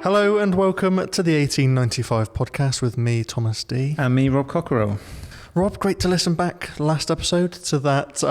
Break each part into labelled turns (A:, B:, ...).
A: Hello and welcome to the 1895 podcast with me, Thomas D.
B: And me, Rob Cockerell.
A: Rob, great to listen back last episode to that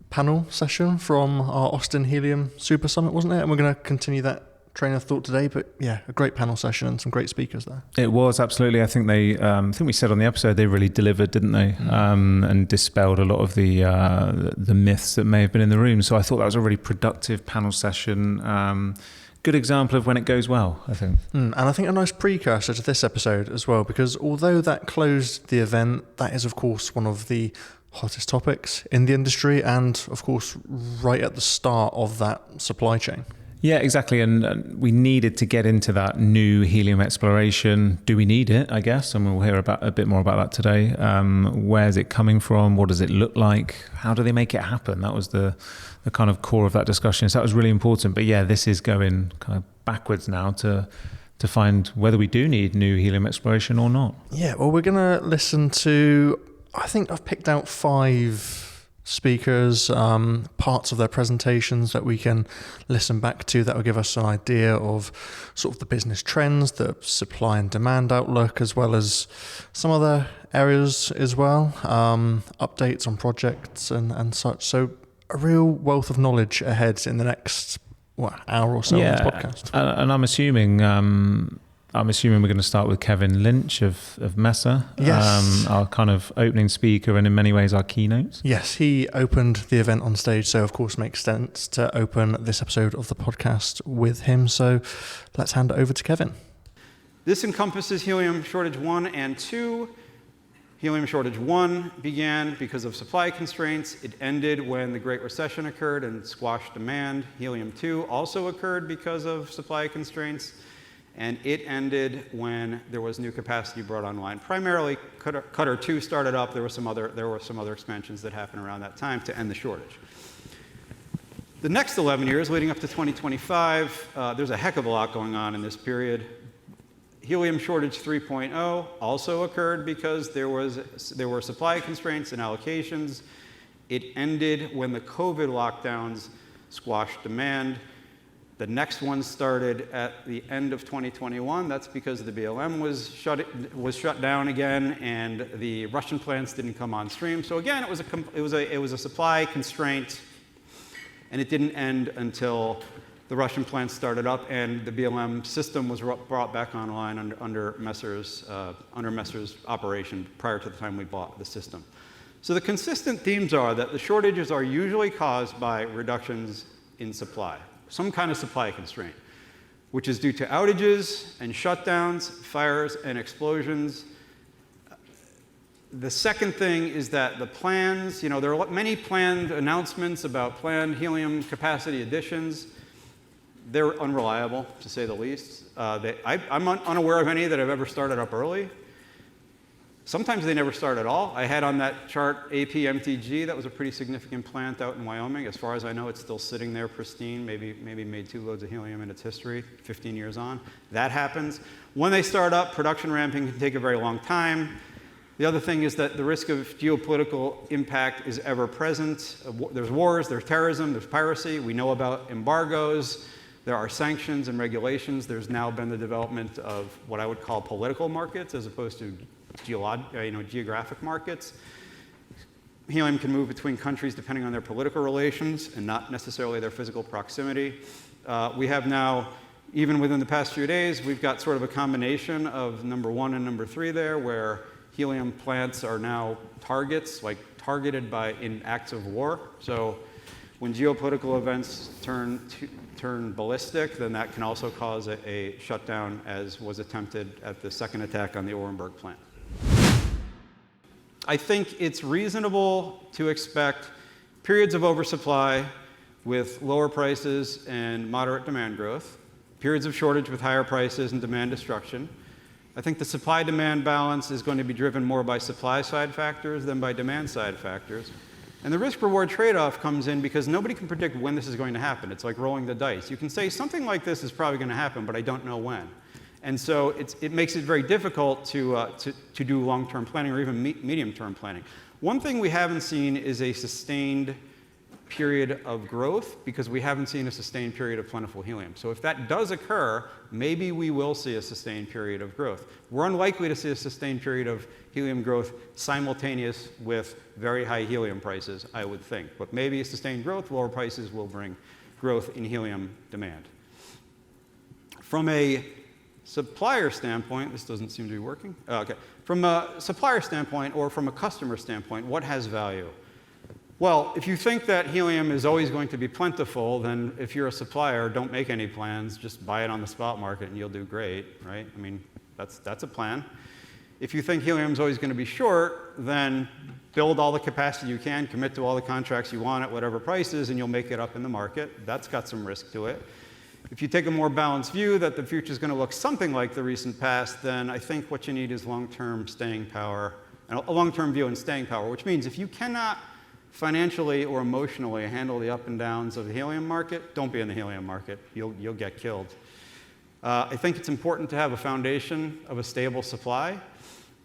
A: panel session from our Austin Helium Super Summit, wasn't it? And we're going to continue that train of thought today. But yeah, a great panel session and some great speakers there.
B: It was, absolutely. I think they, I think we said on the episode, they really delivered, didn't they? And dispelled a lot of the myths that may have been in the room. So I thought that was a really productive panel session. Good example of when it goes well, I think.
A: And I think a nice precursor to this episode as well, because although that closed the event, that is, of course, one of the hottest topics in the industry and, of course, right at the start of that supply chain.
B: Yeah, exactly. And we needed to get into that new helium exploration. Do we need it, I guess? And we'll hear about a bit more about that today. Where's it coming from? What does it look like? How do they make it happen? That was the kind of core of that discussion. So that was really important. But yeah, this is going kind of backwards now to find whether we do need new helium exploration or not.
A: Yeah, well, we're going to listen to, I think I've picked out 5 speakers, parts of their presentations that we can listen back to that will give us an idea of sort of the business trends, the supply and demand outlook, as well as some other areas as well, updates on projects and such. So a real wealth of knowledge ahead in the next hour or so on this podcast.
B: And I'm assuming we're going to start with Kevin Lynch of Mesa,
A: yes.
B: Our kind of opening speaker and in many ways our keynote.
A: Yes, he opened the event on stage, so of course makes sense to open this episode of the podcast with him. So let's hand it over to Kevin.
C: This encompasses helium shortage 1 and 2. Helium shortage 1 began because of supply constraints. It ended when the Great Recession occurred and squashed demand. Helium 2 also occurred because of supply constraints. And it ended when there was new capacity brought online. Primarily, Qatar 2 started up. There were some other expansions that happened around that time to end the shortage. The next 11 years, leading up to 2025, there's a heck of a lot going on in this period. Helium shortage 3.0 also occurred because there were supply constraints and allocations. It ended when the COVID lockdowns squashed demand. The next one started at the end of 2021. That's because the BLM was shut down again, and the Russian plants didn't come on stream. So again, it was a supply constraint, and it didn't end until the Russian plants started up, and the BLM system was brought back online under Messer's operation prior to the time we bought the system. So the consistent themes are that the shortages are usually caused by reductions in supply. Some kind of supply constraint, which is due to outages and shutdowns, fires and explosions. The second thing is that the plans, there are many planned announcements about planned helium capacity additions. They're unreliable, to say the least. I'm unaware of any that have ever started up early. Sometimes they never start at all. I had on that chart APMTG. That was a pretty significant plant out in Wyoming. As far as I know, it's still sitting there pristine, maybe made 2 loads of helium in its history, 15 years on. That happens. When they start up, production ramping can take a very long time. The other thing is that the risk of geopolitical impact is ever present. There's wars, there's terrorism, there's piracy. We know about embargoes. There are sanctions and regulations. There's now been the development of what I would call political markets as opposed to geographic markets. Helium can move between countries depending on their political relations and not necessarily their physical proximity. We have now, even within the past few days, we've got sort of a combination of number 1 and number 3 there, where helium plants are now targets, like targeted in acts of war. So when geopolitical events turn ballistic, then that can also cause a shutdown, as was attempted at the second attack on the Orenburg plant. I think it's reasonable to expect periods of oversupply with lower prices and moderate demand growth, periods of shortage with higher prices and demand destruction. I think the supply-demand balance is going to be driven more by supply-side factors than by demand-side factors. And the risk-reward trade-off comes in because nobody can predict when this is going to happen. It's like rolling the dice. You can say something like this is probably going to happen, but I don't know when. And so it makes it very difficult to do long-term planning or even medium-term planning. One thing we haven't seen is a sustained period of growth, because we haven't seen a sustained period of plentiful helium. So if that does occur, maybe we will see a sustained period of growth. We're unlikely to see a sustained period of helium growth simultaneous with very high helium prices, I would think. But maybe a sustained growth, lower prices will bring growth in helium demand. From a supplier standpoint, this doesn't seem to be working. Okay. From a supplier standpoint or from a customer standpoint, what has value? Well, if you think that helium is always going to be plentiful, then if you're a supplier, don't make any plans. Just buy it on the spot market and you'll do great, right? I mean, that's a plan. If you think helium is always going to be short, then build all the capacity you can, commit to all the contracts you want at whatever prices, and you'll make it up in the market. That's got some risk to it. If you take a more balanced view that the future is going to look something like the recent past, then I think what you need is long-term staying power, a long-term view and staying power, which means if you cannot financially or emotionally handle the up and downs of the helium market, don't be in the helium market. You'll get killed. I think it's important to have a foundation of a stable supply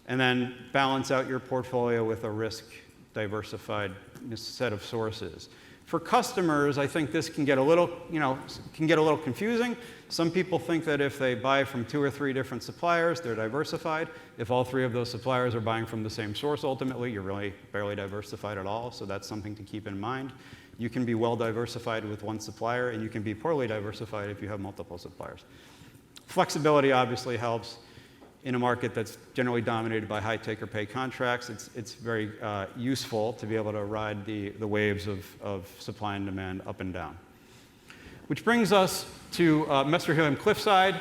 C: and then balance out your portfolio with a risk diversified set of sources. For customers, I think this can get a little, confusing. Some people think that if they buy from 2 or 3 different suppliers, they're diversified. If all 3 of those suppliers are buying from the same source, ultimately, you're really barely diversified at all. So that's something to keep in mind. You can be well diversified with one supplier, and you can be poorly diversified if you have multiple suppliers. Flexibility obviously helps. In a market that's generally dominated by high take-or-pay contracts, it's very useful to be able to ride the waves of supply and demand up and down. Which brings us to Messer Helium Cliffside.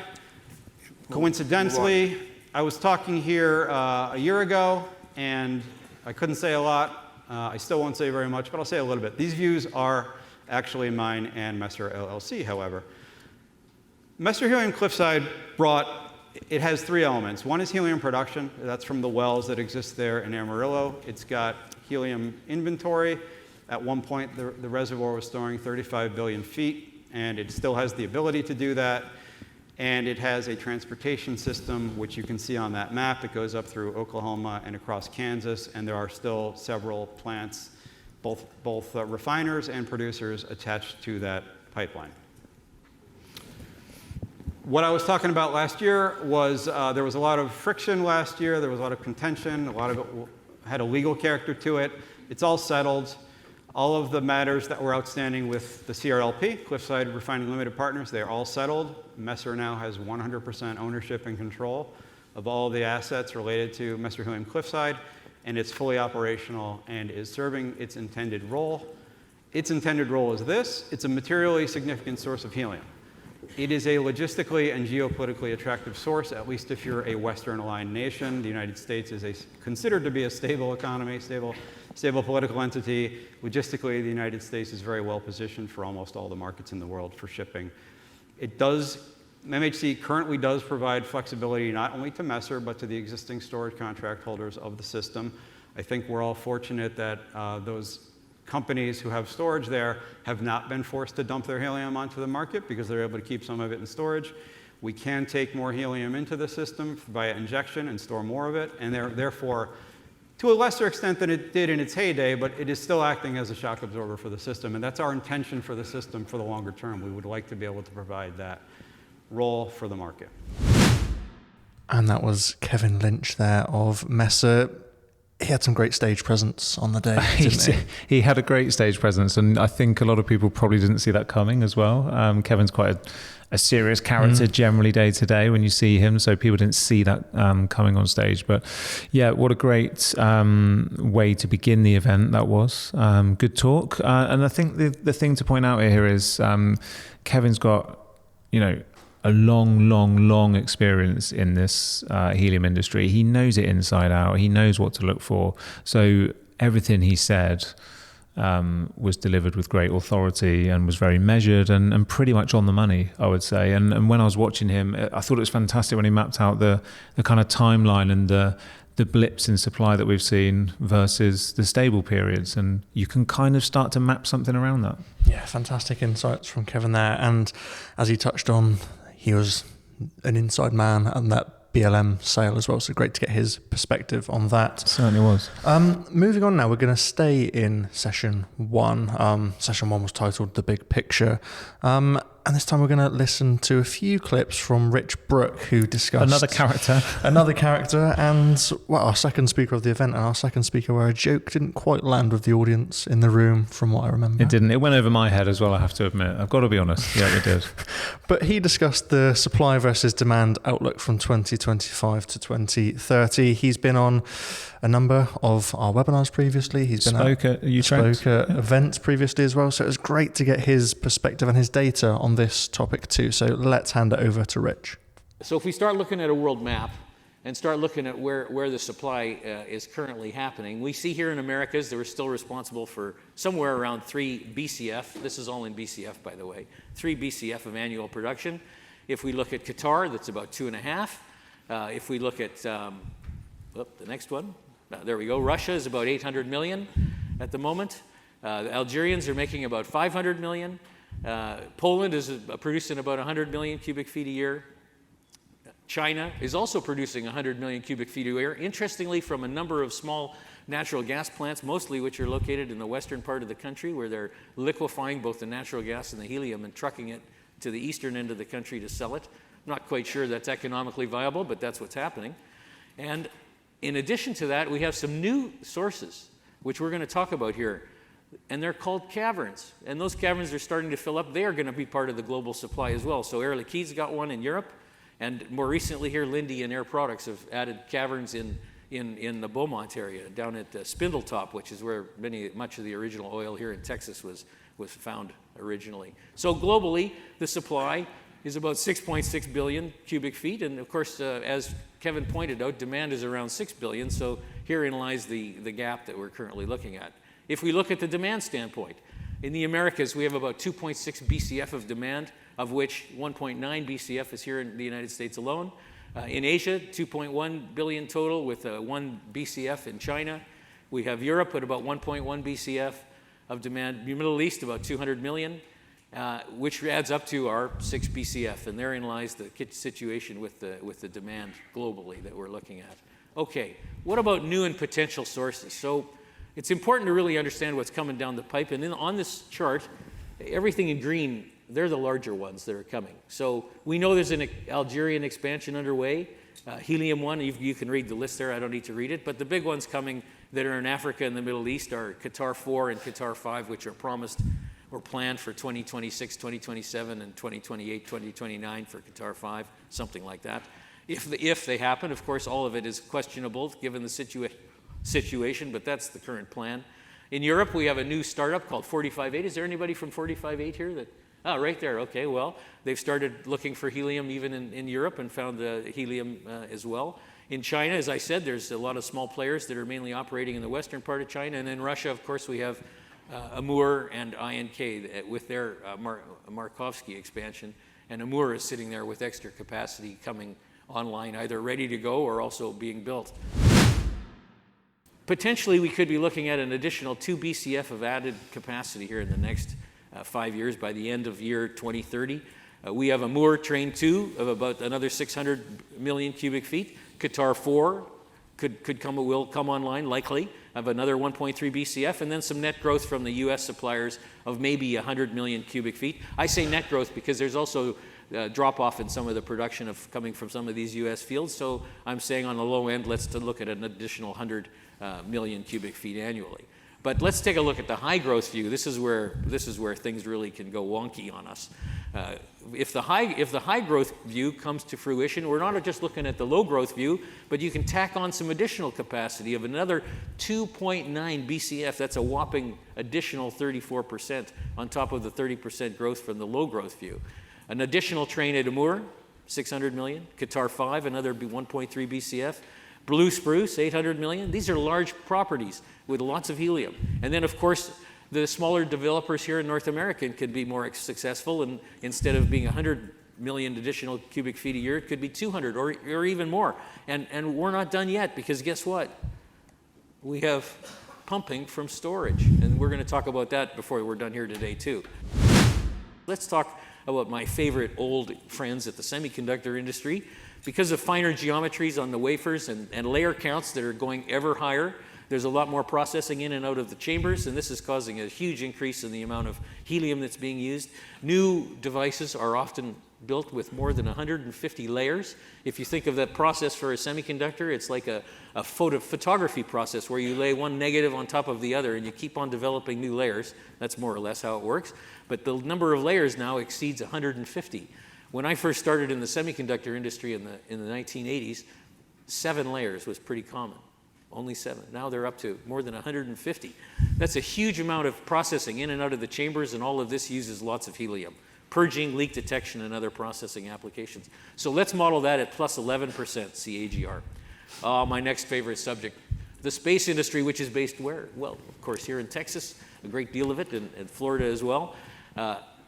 C: Coincidentally, I was talking here a year ago, and I couldn't say a lot. I still won't say very much, but I'll say a little bit. These views are actually mine and Messer LLC, however. Messer Helium Cliffside it has 3 elements. One is helium production. That's from the wells that exist there in Amarillo. It's got helium inventory. At one point, the reservoir was storing 35 billion feet, and it still has the ability to do that. And it has a transportation system, which you can see on that map. It goes up through Oklahoma and across Kansas, and there are still several plants, both refiners and producers, attached to that pipeline. What I was talking about last year was there was a lot of friction last year. There was a lot of contention. A lot of it had a legal character to it. It's all settled. All of the matters that were outstanding with the CRLP, Cliffside Refining Limited Partners, they are all settled. Messer now has 100% ownership and control of all the assets related to Messer Helium Cliffside, and it's fully operational and is serving its intended role. Its intended role is this. It's a materially significant source of helium. It is a logistically and geopolitically attractive source, at least if you're a Western-aligned nation. The United States is considered to be a stable economy, stable political entity. Logistically, the United States is very well positioned for almost all the markets in the world for shipping. MHC currently does provide flexibility not only to Messer, but to the existing storage contract holders of the system. I think we're all fortunate that those companies who have storage there have not been forced to dump their helium onto the market because they're able to keep some of it in storage. We can take more helium into the system via injection and store more of it, and therefore, to a lesser extent than it did in its heyday, but it is still acting as a shock absorber for the system, and that's our intention for the system for the longer term. We would like to be able to provide that role for the market.
A: And that was Kevin Lynch there of Messer. He had some great stage presence on the day, didn't he?
B: He had a great stage presence, and I think a lot of people probably didn't see that coming as well. Kevin's quite a serious character generally day to day when you see him, so people didn't see that coming on stage. But yeah, what a great way to begin the event that was. Good talk. And I think the thing to point out here is Kevin's got, a long experience in this helium industry. He knows it inside out. He knows what to look for. So everything he said was delivered with great authority and was very measured and pretty much on the money, I would say. And when I was watching him, I thought it was fantastic when he mapped out the kind of timeline and the blips in supply that we've seen versus the stable periods. And you can kind of start to map something around that.
A: Yeah, fantastic insights from Kevin there. And as he touched on, he was an inside man and that BLM sale as well. So great to get his perspective on that.
B: Certainly was.
A: Moving on now, we're going to stay in session one. Session one was titled The Big Picture. And this time we're going to listen to a few clips from Rich Brook, who discussed...
B: Another character.
A: And our second speaker of the event, and our second speaker where a joke didn't quite land with the audience in the room, from what I remember.
B: It didn't. It went over my head as well, I have to admit. I've got to be honest. Yeah, it did.
A: But he discussed the supply versus demand outlook from 2025 to 2030. He's been on a number of our webinars previously. He's been
B: spoke at
A: events previously as well. So it was great to get his perspective and his data on this topic too. So let's hand it over to Rich.
D: So if we start looking at a world map and start looking at where the supply is currently happening, we see here in Americas that we're still responsible for somewhere around 3 BCF. This is all in BCF, by the way. 3 BCF of annual production. If we look at Qatar, that's about 2.5. If we look at the next one, there we go. Russia is about 800 million at the moment. The Algerians are making about 500 million. Poland is producing about 100 million cubic feet a year. China is also producing 100 million cubic feet a year. Interestingly, from a number of small natural gas plants, mostly which are located in the western part of the country, where they're liquefying both the natural gas and the helium and trucking it to the eastern end of the country to sell it. I'm not quite sure that's economically viable, but that's what's happening. And in addition to that, we have some new sources, which we're going to talk about here. And they're called caverns. And those caverns are starting to fill up. They are going to be part of the global supply as well. So Air Liquide's got one in Europe. And more recently here, Linde and Air Products have added caverns in the Beaumont area, down at Spindletop, which is where much of the original oil here in Texas was found originally. So globally, the supply is about 6.6 billion cubic feet. And of course, as Kevin pointed out, demand is around 6 billion. So herein lies the gap that we're currently looking at. If we look at the demand standpoint, in the Americas, we have about 2.6 BCF of demand, of which 1.9 BCF is here in the United States alone. In Asia, 2.1 billion total, with 1 BCF in China. We have Europe at about 1.1 BCF of demand. The Middle East, about 200 million, which adds up to our 6 BCF. And therein lies the situation with the demand globally that we're looking at. Okay, what about new and potential sources? So it's important to really understand what's coming down the pipe. And then on this chart, everything in green, they're the larger ones that are coming. So we know there's an Algerian expansion underway. Helium 1, you can read the list there. I don't need to read it. But the big ones coming that are in Africa and the Middle East are Qatar 4 and Qatar 5, which are promised or planned for 2026, 2027, and 2028, 2029 for Qatar 5, something like that. If they happen, of course, all of it is questionable given the situation, but that's the current plan. In Europe, we have a new startup called 45-8. Is there anybody from 45-8 here? Right there. Okay, well, they've started looking for helium even in Europe and found the helium as well. In China, as I said, there's a lot of small players that are mainly operating in the western part of China. And in Russia, of course, we have Amur and INK with their Markovsky expansion. And Amur is sitting there with extra capacity coming online, either ready to go or also being built. Potentially, we could be looking at an additional 2 BCF of added capacity here in the next 5 years by the end of year 2030. We have Amur Train 2 of about another 600 million cubic feet. Qatar 4 will come online, likely, of another 1.3 BCF, and then some net growth from the U.S. suppliers of maybe 100 million cubic feet. I say net growth because there's also drop-off in some of the production coming from some of these U.S. fields. So I'm saying on the low end, let's look at an additional 100 million cubic feet annually. But let's take a look at the high growth view. This is where things really can go wonky on us. If the high growth view comes to fruition, we're not just looking at the low growth view, but you can tack on some additional capacity of another 2.9 BCF. That's a whopping additional 34% on top of the 30% growth from the low growth view. An additional train at Amur, 600 million. Qatar 5, another 1.3 BCF. Blue Spruce, 800 million. These are large properties with lots of helium. And then, of course, the smaller developers here in North America could be more successful, and instead of being 100 million additional cubic feet a year, it could be 200 or even more. And we're not done yet, because guess what? We have pumping from storage. And we're going to talk about that before we're done here today, too. Let's talk about my favorite old friends at the semiconductor industry. Because of finer geometries on the wafers and layer counts that are going ever higher, there's a lot more processing in and out of the chambers, and this is causing a huge increase in the amount of helium that's being used. New devices are often built with more than 150 layers. If you think of that process for a semiconductor, it's like a photography process where you lay one negative on top of the other and you keep on developing new layers. That's more or less how it works. But the number of layers now exceeds 150. When I first started in the semiconductor industry in the 1980s, 7 layers was pretty common. Only 7. Now they're up to more than 150. That's a huge amount of processing in and out of the chambers, and all of this uses lots of helium. Purging, leak detection, and other processing applications. So let's model that at plus 11% CAGR. My next favorite subject, the space industry, which is based where? Well, of course, here in Texas, a great deal of it, and Florida as well.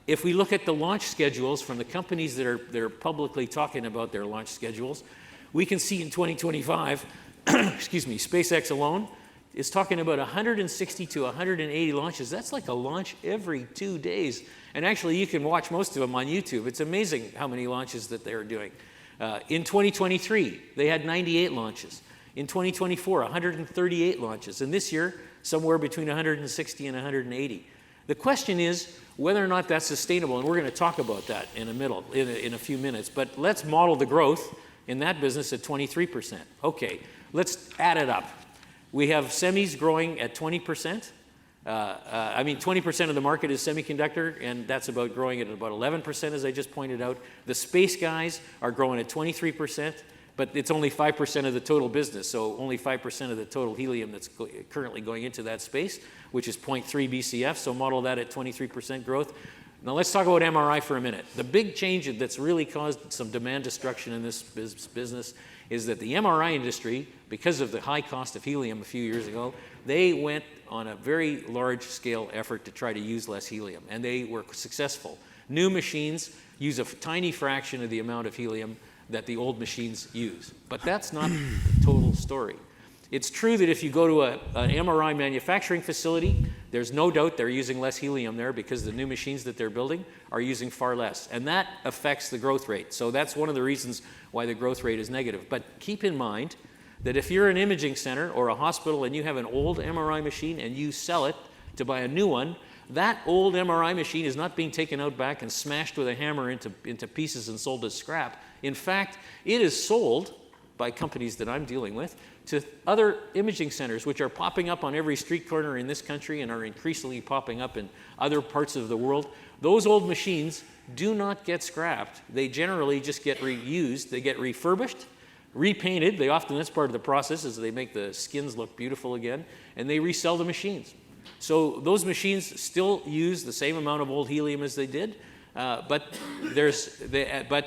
D: If we look at the launch schedules from the companies that are publicly talking about their launch schedules, we can see in 2025, excuse me, SpaceX alone is talking about 160 to 180 launches. That's like a launch every 2 days. And actually, you can watch most of them on YouTube. It's amazing how many launches that they're doing. In 2023, they had 98 launches. In 2024, 138 launches. And this year, somewhere between 160 and 180. The question is whether or not that's sustainable. And we're going to talk about that in a few minutes. But let's model the growth in that business at 23%. Okay, let's add it up. We have semis growing at 20%. 20% of the market is semiconductor, and that's about growing at about 11%, as I just pointed out. The space guys are growing at 23%, but it's only 5% of the total business, so only 5% of the total helium that's currently going into that space, which is 0.3 BCF, so model that at 23% growth. Now let's talk about MRI for a minute. The big change that's really caused some demand destruction in this business is that the MRI industry, because of the high cost of helium a few years ago, they went on a very large-scale effort to try to use less helium, and they were successful. New machines use a tiny fraction of the amount of helium that the old machines use. But that's not the total story. It's true that if you go to an MRI manufacturing facility, there's no doubt they're using less helium there because the new machines that they're building are using far less. And that affects the growth rate. So that's one of the reasons why the growth rate is negative. But keep in mind that if you're an imaging center or a hospital and you have an old MRI machine and you sell it to buy a new one, that old MRI machine is not being taken out back and smashed with a hammer into pieces and sold as scrap. In fact, it is sold by companies that I'm dealing with to other imaging centers, which are popping up on every street corner in this country and are increasingly popping up in other parts of the world. Those old machines do not get scrapped. They generally just get reused. They get refurbished, repainted. That's part of the process, is they make the skins look beautiful again, and they resell the machines. So those machines still use the same amount of old helium as they did, but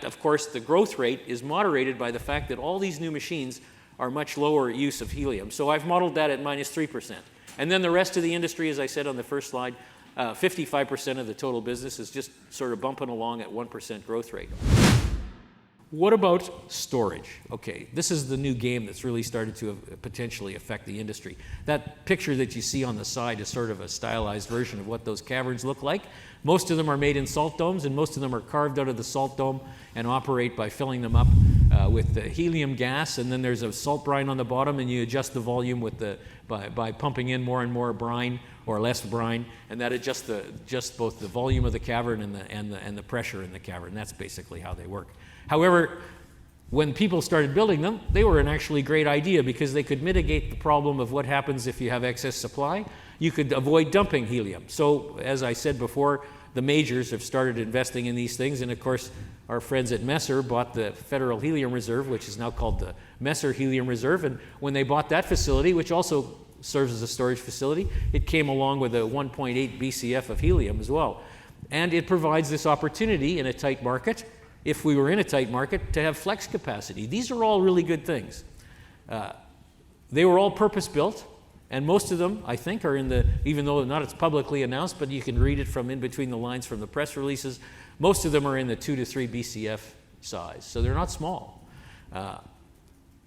D: of course the growth rate is moderated by the fact that all these new machines are much lower use of helium. So I've modeled that at minus 3%. And then the rest of the industry, as I said on the first slide, 55% of the total business is just sort of bumping along at 1% growth rate. What about storage? Okay, this is the new game that's really started to potentially affect the industry. That picture that you see on the side is sort of a stylized version of what those caverns look like. Most of them are made in salt domes, and most of them are carved out of the salt dome and operate by filling them up with the helium gas, and then there's a salt brine on the bottom, and you adjust the volume by pumping in more and more brine or less brine, and that adjusts both the volume of the cavern and the pressure in the cavern. That's basically how they work. However, when people started building them, they were an actually great idea because they could mitigate the problem of what happens if you have excess supply. You could avoid dumping helium. So, as I said before, the majors have started investing in these things, and of course, our friends at Messer bought the Federal Helium Reserve, which is now called the Messer Helium Reserve, and when they bought that facility, which also serves as a storage facility, it came along with a 1.8 BCF of helium as well. And it provides this opportunity in a tight market, if we were in a tight market, to have flex capacity. These are all really good things. They were all purpose-built, and most of them, I think, are even though not it's publicly announced, but you can read it from in between the lines from the press releases, most of them are in the 2 to 3 BCF size, so they're not small.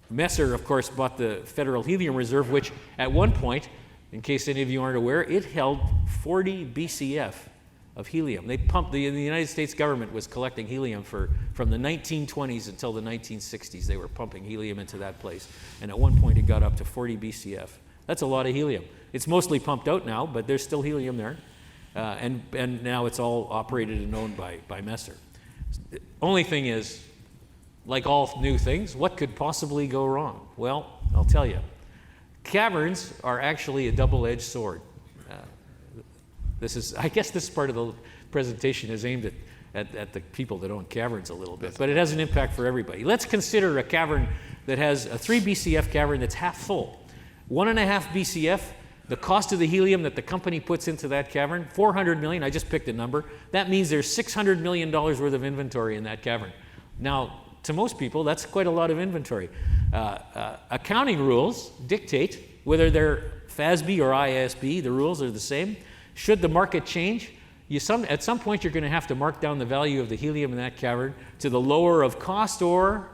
D: Messer, of course, bought the Federal Helium Reserve, which at one point, in case any of you aren't aware, it held 40 BCF of helium. They pumped, the United States government was collecting helium from the 1920s until the 1960s. They were pumping helium into that place. And at one point it got up to 40 BCF. That's a lot of helium. It's mostly pumped out now, but there's still helium there. And now it's all operated and owned by Messer. The only thing is, like all new things, what could possibly go wrong? Well, I'll tell you. Caverns are actually a double-edged sword. I guess this part of the presentation is aimed at the people that own caverns a little bit, but it has an impact for everybody. Let's consider a cavern that has a 3 BCF cavern that's half full. 1.5 BCF, the cost of the helium that the company puts into that cavern, 400 million, I just picked a number. That means there's $600 million worth of inventory in that cavern. Now, to most people, that's quite a lot of inventory. Accounting rules dictate, whether they're FASB or IASB, the rules are the same. Should the market change, at some point you're going to have to mark down the value of the helium in that cavern to the lower of cost or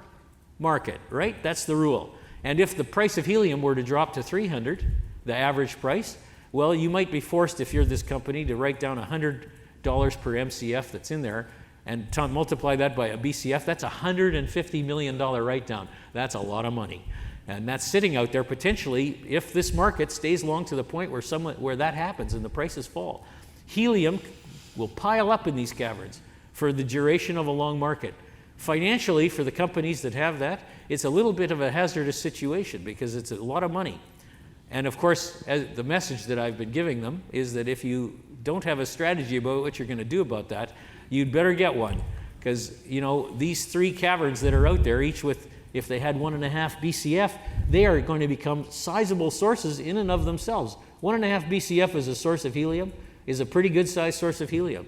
D: market, right? That's the rule. And if the price of helium were to drop to 300, the average price, well, you might be forced, if you're this company, to write down $100 per MCF that's in there and multiply that by a BCF. That's a $150 million write-down. That's a lot of money. And that's sitting out there potentially if this market stays long to the point where that happens and the prices fall. Helium will pile up in these caverns for the duration of a long market. Financially, for the companies that have that, it's a little bit of a hazardous situation because it's a lot of money. And of course, the message that I've been giving them is that if you don't have a strategy about what you're going to do about that, you'd better get one. Because, these 3 caverns that are out there, each with, if they had 1.5 BCF, they are going to become sizable sources in and of themselves. 1.5 BCF as a source of helium is a pretty good sized source of helium.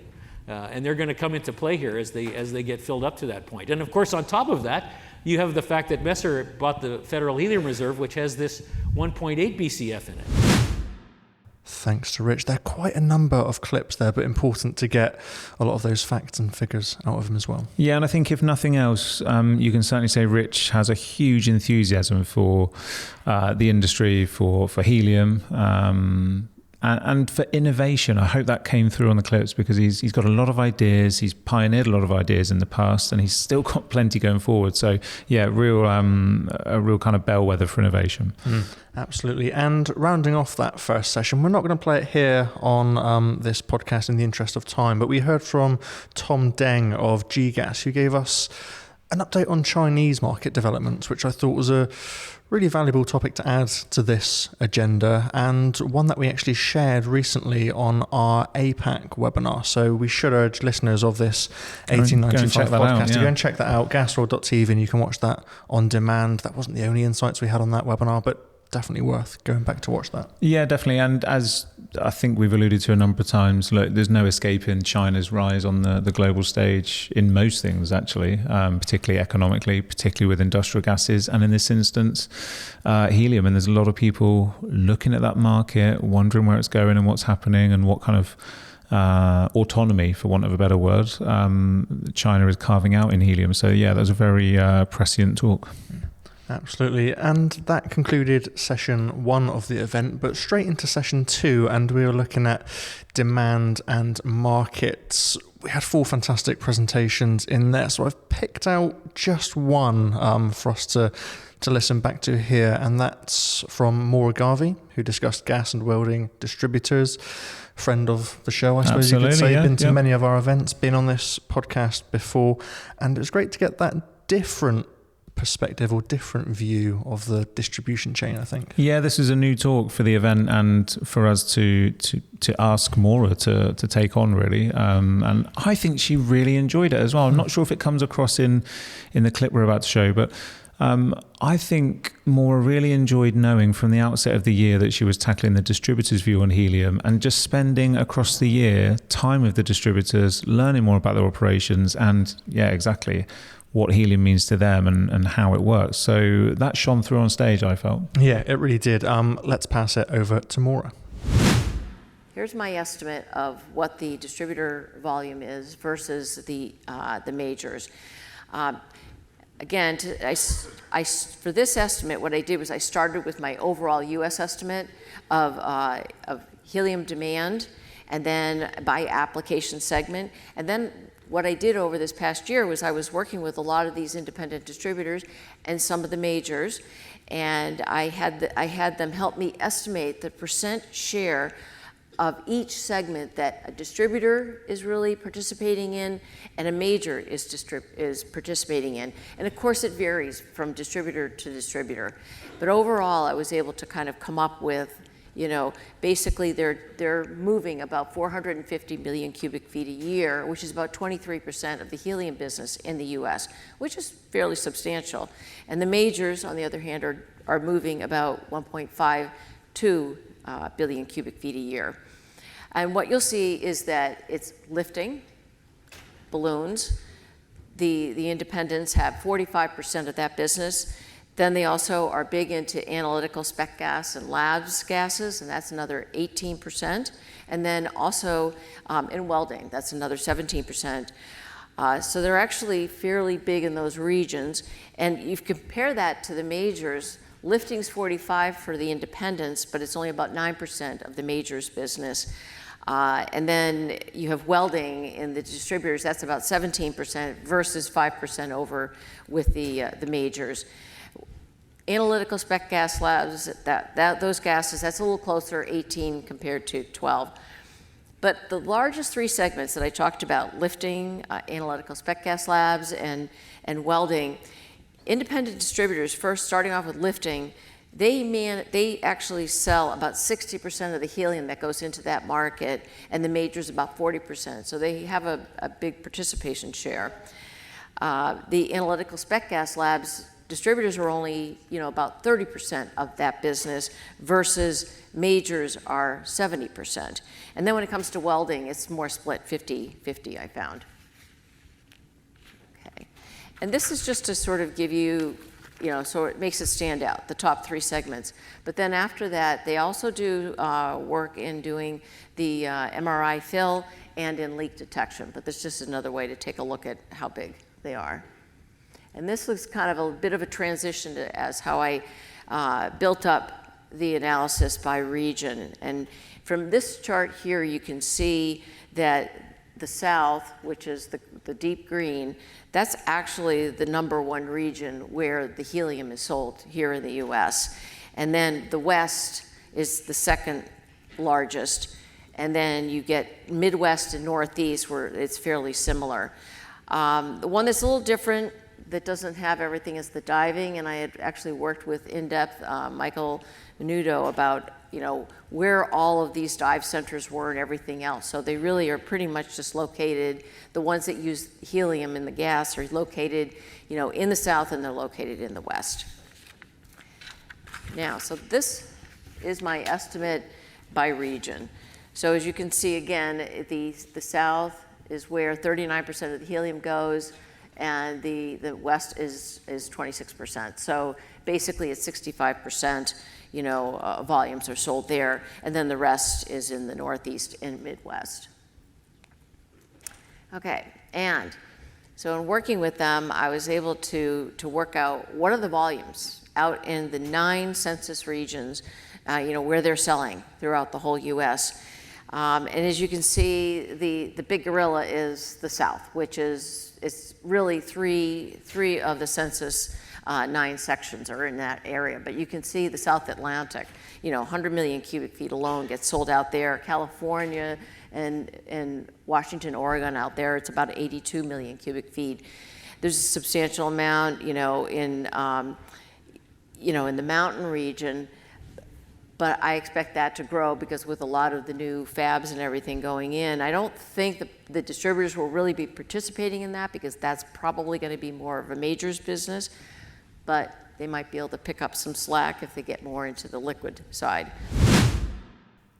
D: And they're going to come into play here as they get filled up to that point. And of course, on top of that, you have the fact that Messer bought the Federal Helium Reserve, which has this 1.8 BCF in it.
A: Thanks to Rich. There are quite a number of clips there, but important to get a lot of those facts and figures out of him as well.
B: Yeah, and I think if nothing else, you can certainly say Rich has a huge enthusiasm for the industry, for helium, and for innovation. I hope that came through on the clips because he's got a lot of ideas. He's pioneered a lot of ideas in the past, and he's still got plenty going forward. So yeah, a real kind of bellwether for innovation.
A: Absolutely. And rounding off that first session, we're not going to play it here on this podcast in the interest of time, but we heard from Tom Deng of GGAS, who gave us an update on Chinese market developments, which I thought was a really valuable topic to add to this agenda, and one that we actually shared recently on our APAC webinar. So we should urge listeners of this 1895 podcast to go and check that out, gasworld.tv, and you can watch that on demand. That wasn't the only insights we had on that webinar, but definitely worth going back to watch that. Yeah,
B: definitely. And as I think we've alluded to a number of times, look, there's no escaping China's rise on the global stage in most things, actually, particularly economically, particularly with industrial gases, and in this instance, helium. And there's a lot of people looking at that market, wondering where it's going and what's happening and what kind of autonomy, for want of a better word, China is carving out in helium. So yeah, that was a very prescient talk.
A: Absolutely. And that concluded session 1 of the event, but straight into session 2, and we were looking at demand and markets. We had 4 fantastic presentations in there, so I've picked out just one for us to listen back to here, and that's from Maura Garvey, who discussed gas and welding distributors. Friend of the show, I suppose you could say. Been to many of our events, been on this podcast before, and it was great to get that different perspective or different view of the distribution chain, I think. Yeah,
B: this is a new talk for the event and for us to ask Maura to take on, really. And I think she really enjoyed it as well. I'm not sure if it comes across in the clip we're about to show, but I think Maura really enjoyed knowing from the outset of the year that she was tackling the distributors' view on helium and just spending across the year time with the distributors, learning more about their operations and, yeah, exactly what helium means to them and how it works. So that shone through on stage, I felt.
A: Yeah, it really did. Let's pass it over to Maura.
E: Here's my estimate of what the distributor volume is versus the majors. Again, for this estimate, what I did was I started with my overall U.S. estimate of helium demand, and then by application segment. And then what I did over this past year was I was working with a lot of these independent distributors and some of the majors, and I had them help me estimate the percent share of each segment that a distributor is really participating in and a major is participating in. And of course it varies from distributor to distributor. But overall I was able to kind of come up with, basically they're moving about 450 million cubic feet a year, which is about 23% of the helium business in the US, which is fairly substantial. And the majors, on the other hand, are moving about 1.52 billion cubic feet a year. And what you'll see is that it's lifting, balloons. The independents have 45% of that business. Then they also are big into analytical spec gas and labs gases, and that's another 18%. And then also in welding, that's another 17%. So they're actually fairly big in those regions. And you compare that to the majors. Lifting's 45 for the independents, but it's only about 9% of the majors business. And then you have welding in the distributors, that's about 17% versus 5% over with the majors. Analytical spec gas labs, those gases, that's a little closer, 18 compared to 12. But the largest three segments that I talked about, lifting, analytical spec gas labs, and welding, independent distributors, first starting off with lifting, they actually sell about 60% of the helium that goes into that market, and the majors about 40%. So they have a big participation share. The analytical spec gas labs distributors are only, about 30% of that business versus majors are 70%. And then when it comes to welding, it's more split 50-50, I found. Okay. And this is just to sort of give you, so it makes it stand out, the top three segments. But then after that, they also do work in doing the MRI fill and in leak detection. But that's just another way to take a look at how big they are. And this looks kind of a bit of a transition to as how I built up the analysis by region. And from this chart here, you can see that the South, which is the deep green, that's actually the #1 region where the helium is sold here in the US. And then the West is the second largest. And then you get Midwest and Northeast where it's fairly similar. The one that's a little different that doesn't have everything is the diving, and I had actually worked with in-depth Michael Menudo about where all of these dive centers were and everything else. So they really are pretty much just located, the ones that use helium in the gas are located in the South, and they're located in the West. Now, so this is my estimate by region. So as you can see again, the South is where 39% of the helium goes, and the West is 26%. So basically it's 65%, volumes are sold there, and then the rest is in the Northeast and Midwest. Okay, and so in working with them, I was able to work out what are the volumes out in the 9 census regions, where they're selling throughout the whole US. And as you can see, the big gorilla is the South, which it's really three of the census 9 sections are in that area. But you can see the South Atlantic, 100 million cubic feet alone gets sold out there. California and Washington, Oregon out there, it's about 82 million cubic feet. There's a substantial amount, in the mountain region. But I expect that to grow because with a lot of the new fabs and everything going in, I don't think the distributors will really be participating in that because that's probably going to be more of a majors business. But they might be able to pick up some slack if they get more into the liquid side.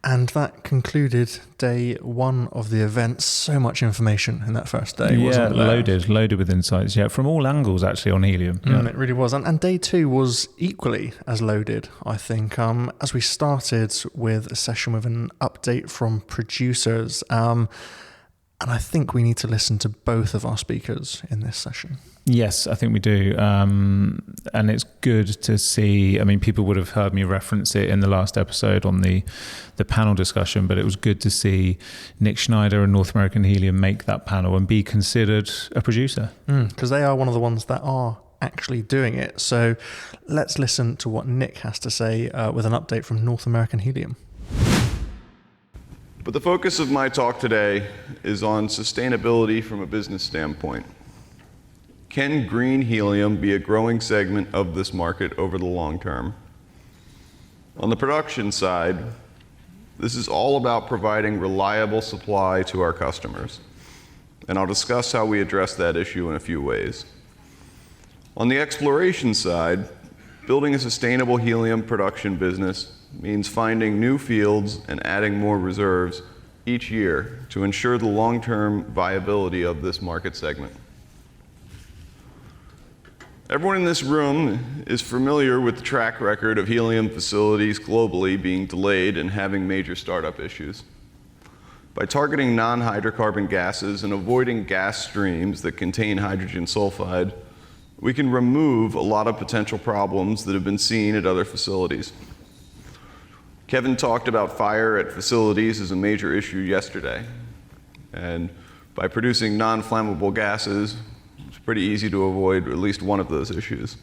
A: And that concluded day 1 of the event. So much information in that first day, wasn't it?
B: Loaded with insights, from all angles actually on helium.
A: It really was. And day 2 was equally as loaded, I think, as we started with a session with an update from producers. And I think we need to listen to both of our speakers in this session.
B: Yes, I think we do. And it's good to see, I mean, people would have heard me reference it in the last episode on the panel discussion, but it was good to see Nick Snyder and North American Helium make that panel and be considered a producer.
A: Because they are one of the ones that are actually doing it. So let's listen to what Nick has to say with an update from North American Helium.
F: But the focus of my talk today is on sustainability from a business standpoint. Can green helium be a growing segment of this market over the long term? On the production side, this is all about providing reliable supply to our customers, and I'll discuss how we address that issue in a few ways. On the exploration side, building a sustainable helium production business means finding new fields and adding more reserves each year to ensure the long-term viability of this market segment. Everyone in this room is familiar with the track record of helium facilities globally being delayed and having major startup issues. By targeting non-hydrocarbon gases and avoiding gas streams that contain hydrogen sulfide, we can remove a lot of potential problems that have been seen at other facilities. Kevin talked about fire at facilities as a major issue yesterday. And by producing non-flammable gases, it's pretty easy to avoid at least one of those issues.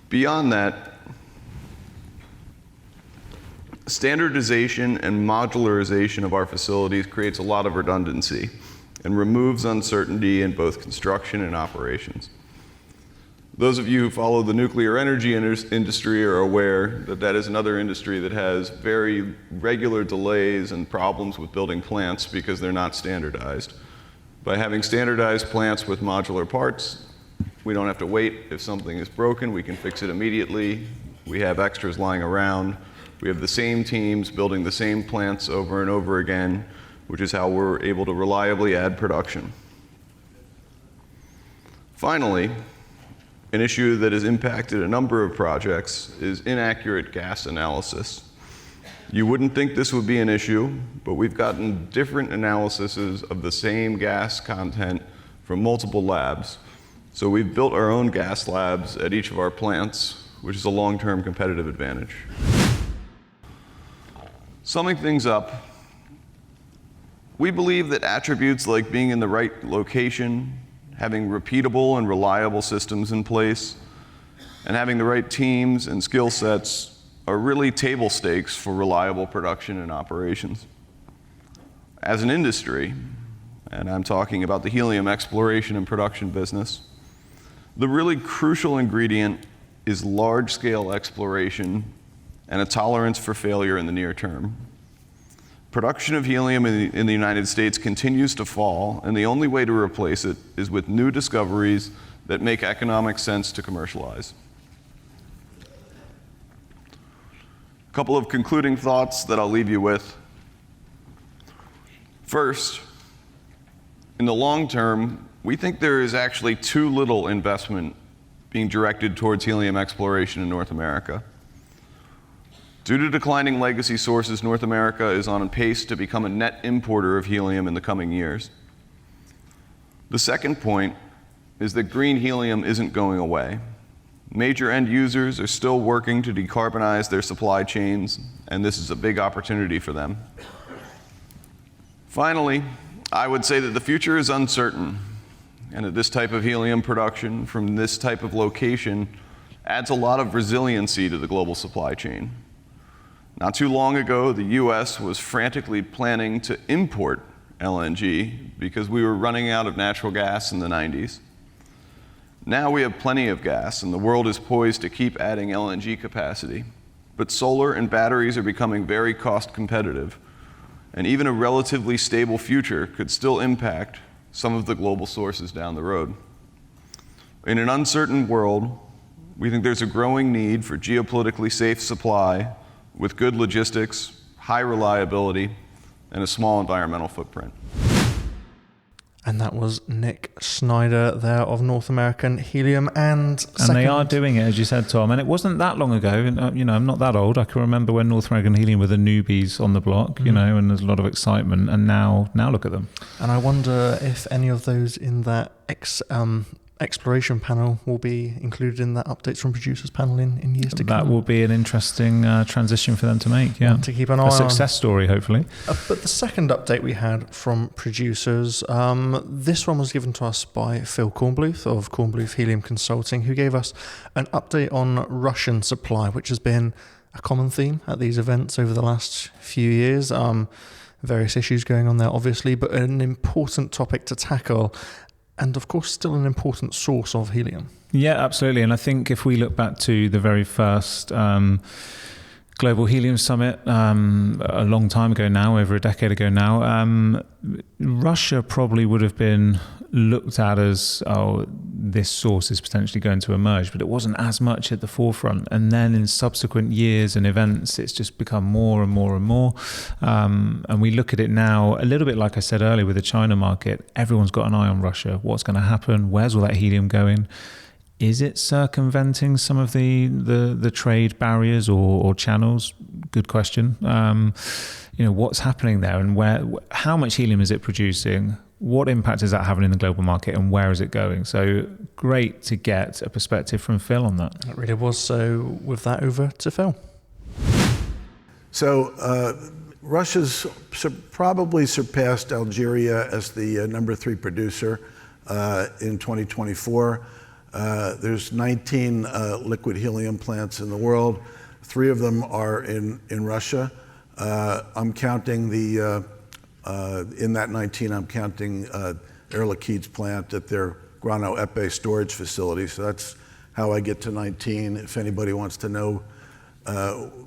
F: Beyond that, standardization and modularization of our facilities creates a lot of redundancy and removes uncertainty in both construction and operations. Those of you who follow the nuclear energy industry are aware that that is another industry that has very regular delays and problems with building plants because they're not standardized. By having standardized plants with modular parts, we don't have to wait. If something is broken, we can fix it immediately. We have extras lying around. We have the same teams building the same plants over and over again, which is how we're able to reliably add production. Finally, an issue that has impacted a number of projects is inaccurate gas analysis. You wouldn't think this would be an issue, but we've gotten different analyses of the same gas content from multiple labs. So we've built our own gas labs at each of our plants, which is a long-term competitive advantage. Summing things up, we believe that attributes like being in the right location, having repeatable and reliable systems in place, and having the right teams and skill sets are really table stakes for reliable production and operations. As an industry, and I'm talking about the helium exploration and production business, the really crucial ingredient is large-scale exploration and a tolerance for failure in the near term. Production of helium in the United States continues to fall, and the only way to replace it is with new discoveries that make economic sense to commercialize. A couple of concluding thoughts that I'll leave you with. First, in the long term, we think there is actually too little investment being directed towards helium exploration in North America. Due to declining legacy sources, North America is on pace to become a net importer of helium in the coming years. The second point is that green helium isn't going away. Major end users are still working to decarbonize their supply chains, and this is a big opportunity for them. Finally, I would say that the future is uncertain, and that this type of helium production from this type of location adds a lot of resiliency to the global supply chain. Not too long ago, the US was frantically planning to import LNG because we were running out of natural gas in the 90s. Now we have plenty of gas, and the world is poised to keep adding LNG capacity. But solar and batteries are becoming very cost competitive, and even a relatively stable future could still impact some of the global sources down the road. In an uncertain world, we think there's a growing need for geopolitically safe supply with good logistics, high reliability, and a small environmental footprint.
A: And that was Nick Snyder there of North American Helium. And
B: they are doing it, as you said, Tom. And it wasn't that long ago. You know, I'm not that old. I can remember when North American Helium were the newbies on the block, you know, and there's a lot of excitement. And now look at them.
A: And I wonder if any of those in that exploration panel will be included in that updates from producers panel in years to come.
B: That will be an interesting transition for them to make. Yeah,
A: to keep an eye on.
B: A success story, hopefully.
A: But the second update we had from producers, this one was given to us by Phil Kornbluth of Kornbluth Helium Consulting, who gave us an update on Russian supply, which has been a common theme at these events over the last few years. Various issues going on there, obviously, but an important topic to tackle. And of course, still an important source of helium.
B: Yeah, absolutely. And I think if we look back to the very first Global Helium Summit a long time ago now, over a decade ago now, Russia probably would have been looked at as, oh, this source is potentially going to emerge, but it wasn't as much at the forefront. And then in subsequent years and events, it's just become more and more and more. And we look at it now, a little bit like I said earlier with the China market, everyone's got an eye on Russia. What's going to happen? Where's all that helium going? Is it circumventing some of the trade barriers or channels? Good question. What's happening there, and how much helium is it producing? What impact is that having in the global market, and where is it going? So great to get a perspective from Phil on that.
A: It really was. So with that, over to Phil.
G: So Russia's probably surpassed Algeria as the number 3 producer in 2024. There's 19 liquid helium plants in the world. 3 of them are in Russia. I'm counting in that 19, I'm counting Air Liquide's plant at their Grano Epe storage facility. So that's how I get to 19. If anybody wants to know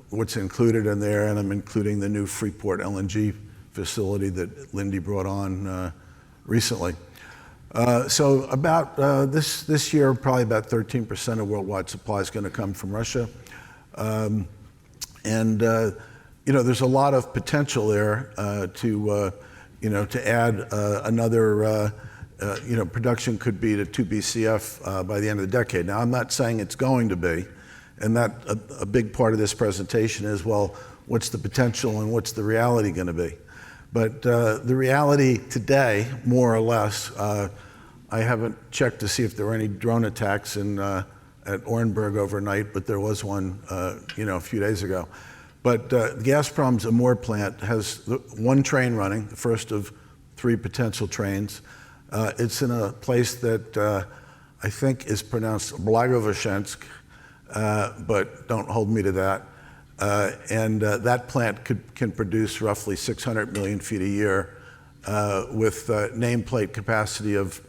G: what's included in there, and I'm including the new Freeport LNG facility that Lindy brought on recently. So about this year, probably about 13% of worldwide supply is going to come from Russia. There's a lot of potential there to add another, production could be to 2 BCF by the end of the decade. Now, I'm not saying it's going to be, and that a big part of this presentation is, well, what's the potential and what's the reality going to be? But the reality today, more or less, I haven't checked to see if there were any drone attacks at Orenburg overnight, but there was one, a few days ago. But Gazprom's Amur plant has 1 train running, the first of 3 potential trains. It's in a place that I think is pronounced Blagoveshchensk, but don't hold me to that. That plant can produce roughly 600 million feet a year with nameplate capacity of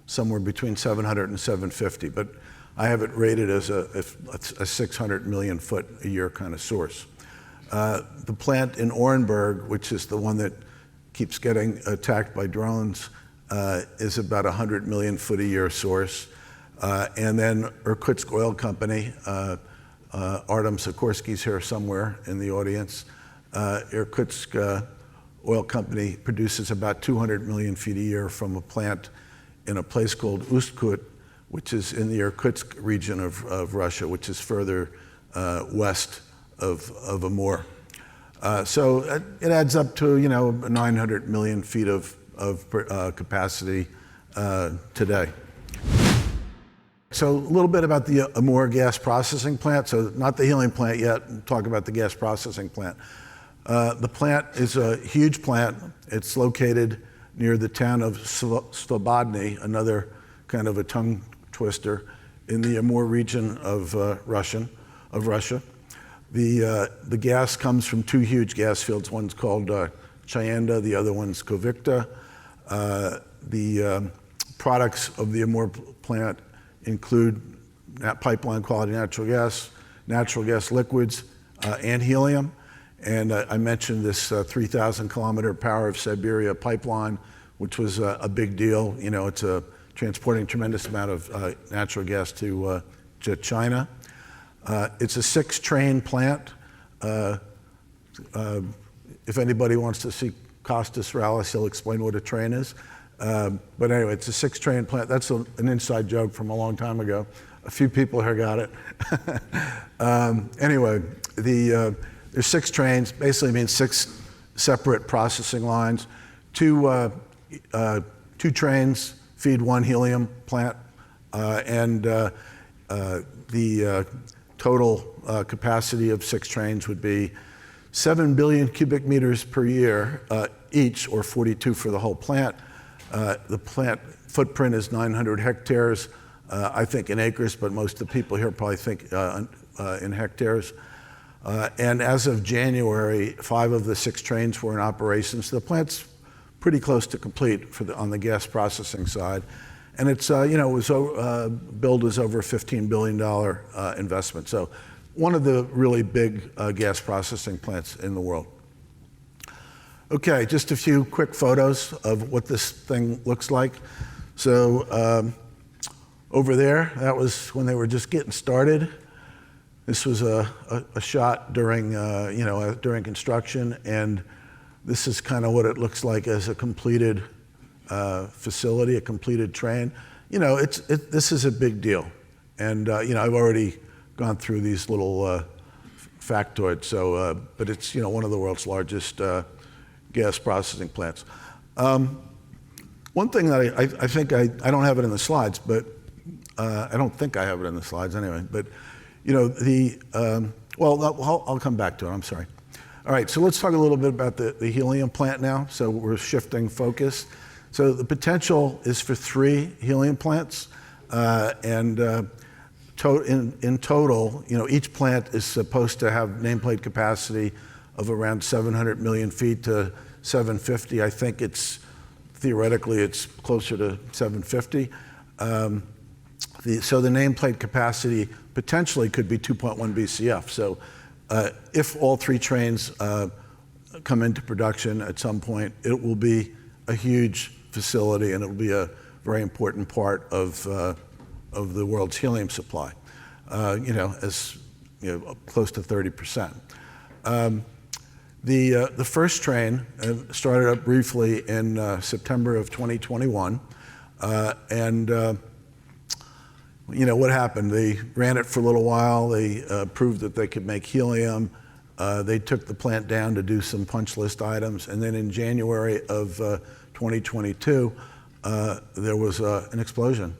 G: somewhere between 700 and 750. But I have it rated as a 600 million foot a year kind of source. The plant in Orenburg, which is the one that keeps getting attacked by drones, is about 100 million foot a year source. And then Irkutsk Oil Company, Artem Sikorsky's here somewhere in the audience. Irkutsk Oil Company produces about 200 million feet a year from a plant in a place called Ustkut, which is in the Irkutsk region of Russia, which is further west of Amur. So it adds up to 900 million feet of capacity today. So a little bit about the Amur gas processing plant. So not the helium plant yet. We'll talk about the gas processing plant. The plant is a huge plant. It's located near the town of Slobodny, another kind of a tongue twister, in the Amur region of Russia. The gas comes from 2 huge gas fields. One's called Chayanda, the other one's Kovicta. The products of the Amur plant include pipeline quality natural gas liquids, and helium. And I mentioned this 3,000 kilometer Power of Siberia pipeline, which was a big deal. It's transporting a tremendous amount of natural gas to China. It's a 6-train plant. If anybody wants to see Costas Rallis, he'll explain what a train is. But anyway, it's a 6-train plant. That's an inside joke from a long time ago. A few people here got it. Anyway, there's 6 trains. Basically means 6 separate processing lines. 2 trains feed 1 helium plant, And the total capacity of 6 trains would be 7 billion cubic meters per year each, or 42 for the whole plant. The plant footprint is 900 hectares, I think in acres, but most of the people here probably think in hectares. And as of January, 5 of the 6 trains were in operation, so the plant's pretty close to complete on the gas processing side. And it's, it was billed as over a $15 billion investment. So one of the really big gas processing plants in the world. Okay, just a few quick photos of what this thing looks like. So over there, that was when they were just getting started. This was a shot during, during construction, and this is kind of what it looks like as a completed facility, a completed train. This is a big deal. And, I've already gone through these little factoids, so, but it's, one of the world's largest gas processing plants. One thing that I think I don't have it in the slides, but I don't think I have it in the slides anyway, but, I'll come back to it, I'm sorry. All right, so let's talk a little bit about the helium plant now. So we're shifting focus. So the potential is for 3 helium plants, and in total, each plant is supposed to have nameplate capacity of around 700 million feet to 750. I think theoretically it's closer to 750. So the nameplate capacity potentially could be 2.1 BCF. So if all 3 trains come into production at some point, it will be a huge facility, and it will be a very important part of the world's helium supply, as close to 30%. The first train started up briefly in September of 2021, and what happened? They ran it for a little while. They proved that they could make helium. They took the plant down to do some punch list items, and then in January of 2022, there was an explosion,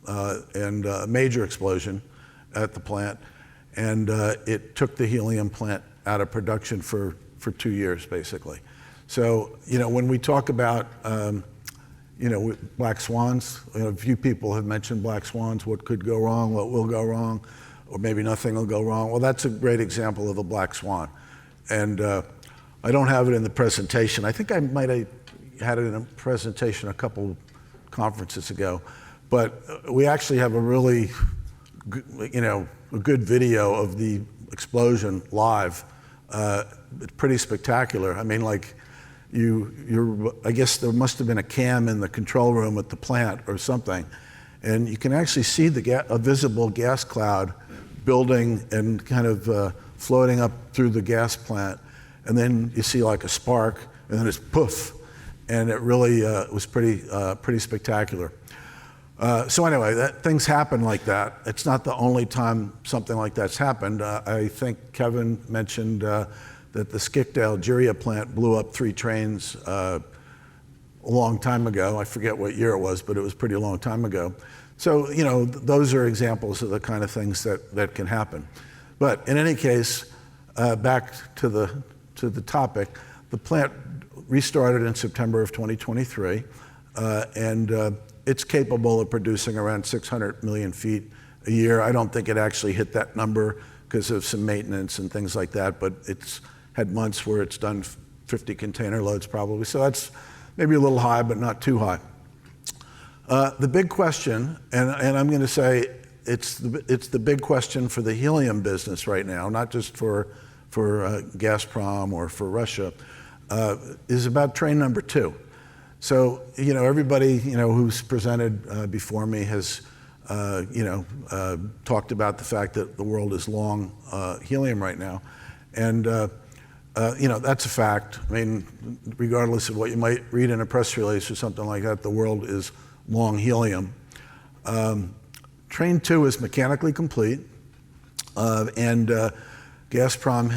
G: and a major explosion at the plant, and it took the helium plant out of production for 2 years, basically. So, when we talk about, black swans, a few people have mentioned black swans, what could go wrong, what will go wrong, or maybe nothing will go wrong. Well, that's a great example of a black swan. And I don't have it in the presentation. I think I might have had it in a presentation a couple conferences ago, but we actually have a really, a good video of the explosion live. It's pretty spectacular. I mean, like, I guess there must have been a cam in the control room at the plant or something, and you can actually see a visible gas cloud building and kind of floating up through the gas plant, and then you see like a spark, and then it's poof, and it really was pretty spectacular. So anyway, things happen like that. It's not the only time something like that's happened. I think Kevin mentioned that the Skikda, Algeria plant blew up 3 trains a long time ago. I forget what year it was, but it was pretty long time ago. So, those are examples of the kind of things that can happen. But in any case, back to the topic, the plant restarted in September of 2023, and it's capable of producing around 600 million feet a year. I don't think it actually hit that number because of some maintenance and things like that, but it's had months where it's done 50 container loads probably. So that's maybe a little high, but not too high. The big question, and I'm going to say it's the big question for the helium business right now, not just for Gazprom or for Russia, is about train number 2. So, everybody, who's presented before me has, talked about the fact that the world is long helium right now. And, that's a fact. I mean, regardless of what you might read in a press release or something like that, the world is long helium. Train 2 is mechanically complete, and Gazprom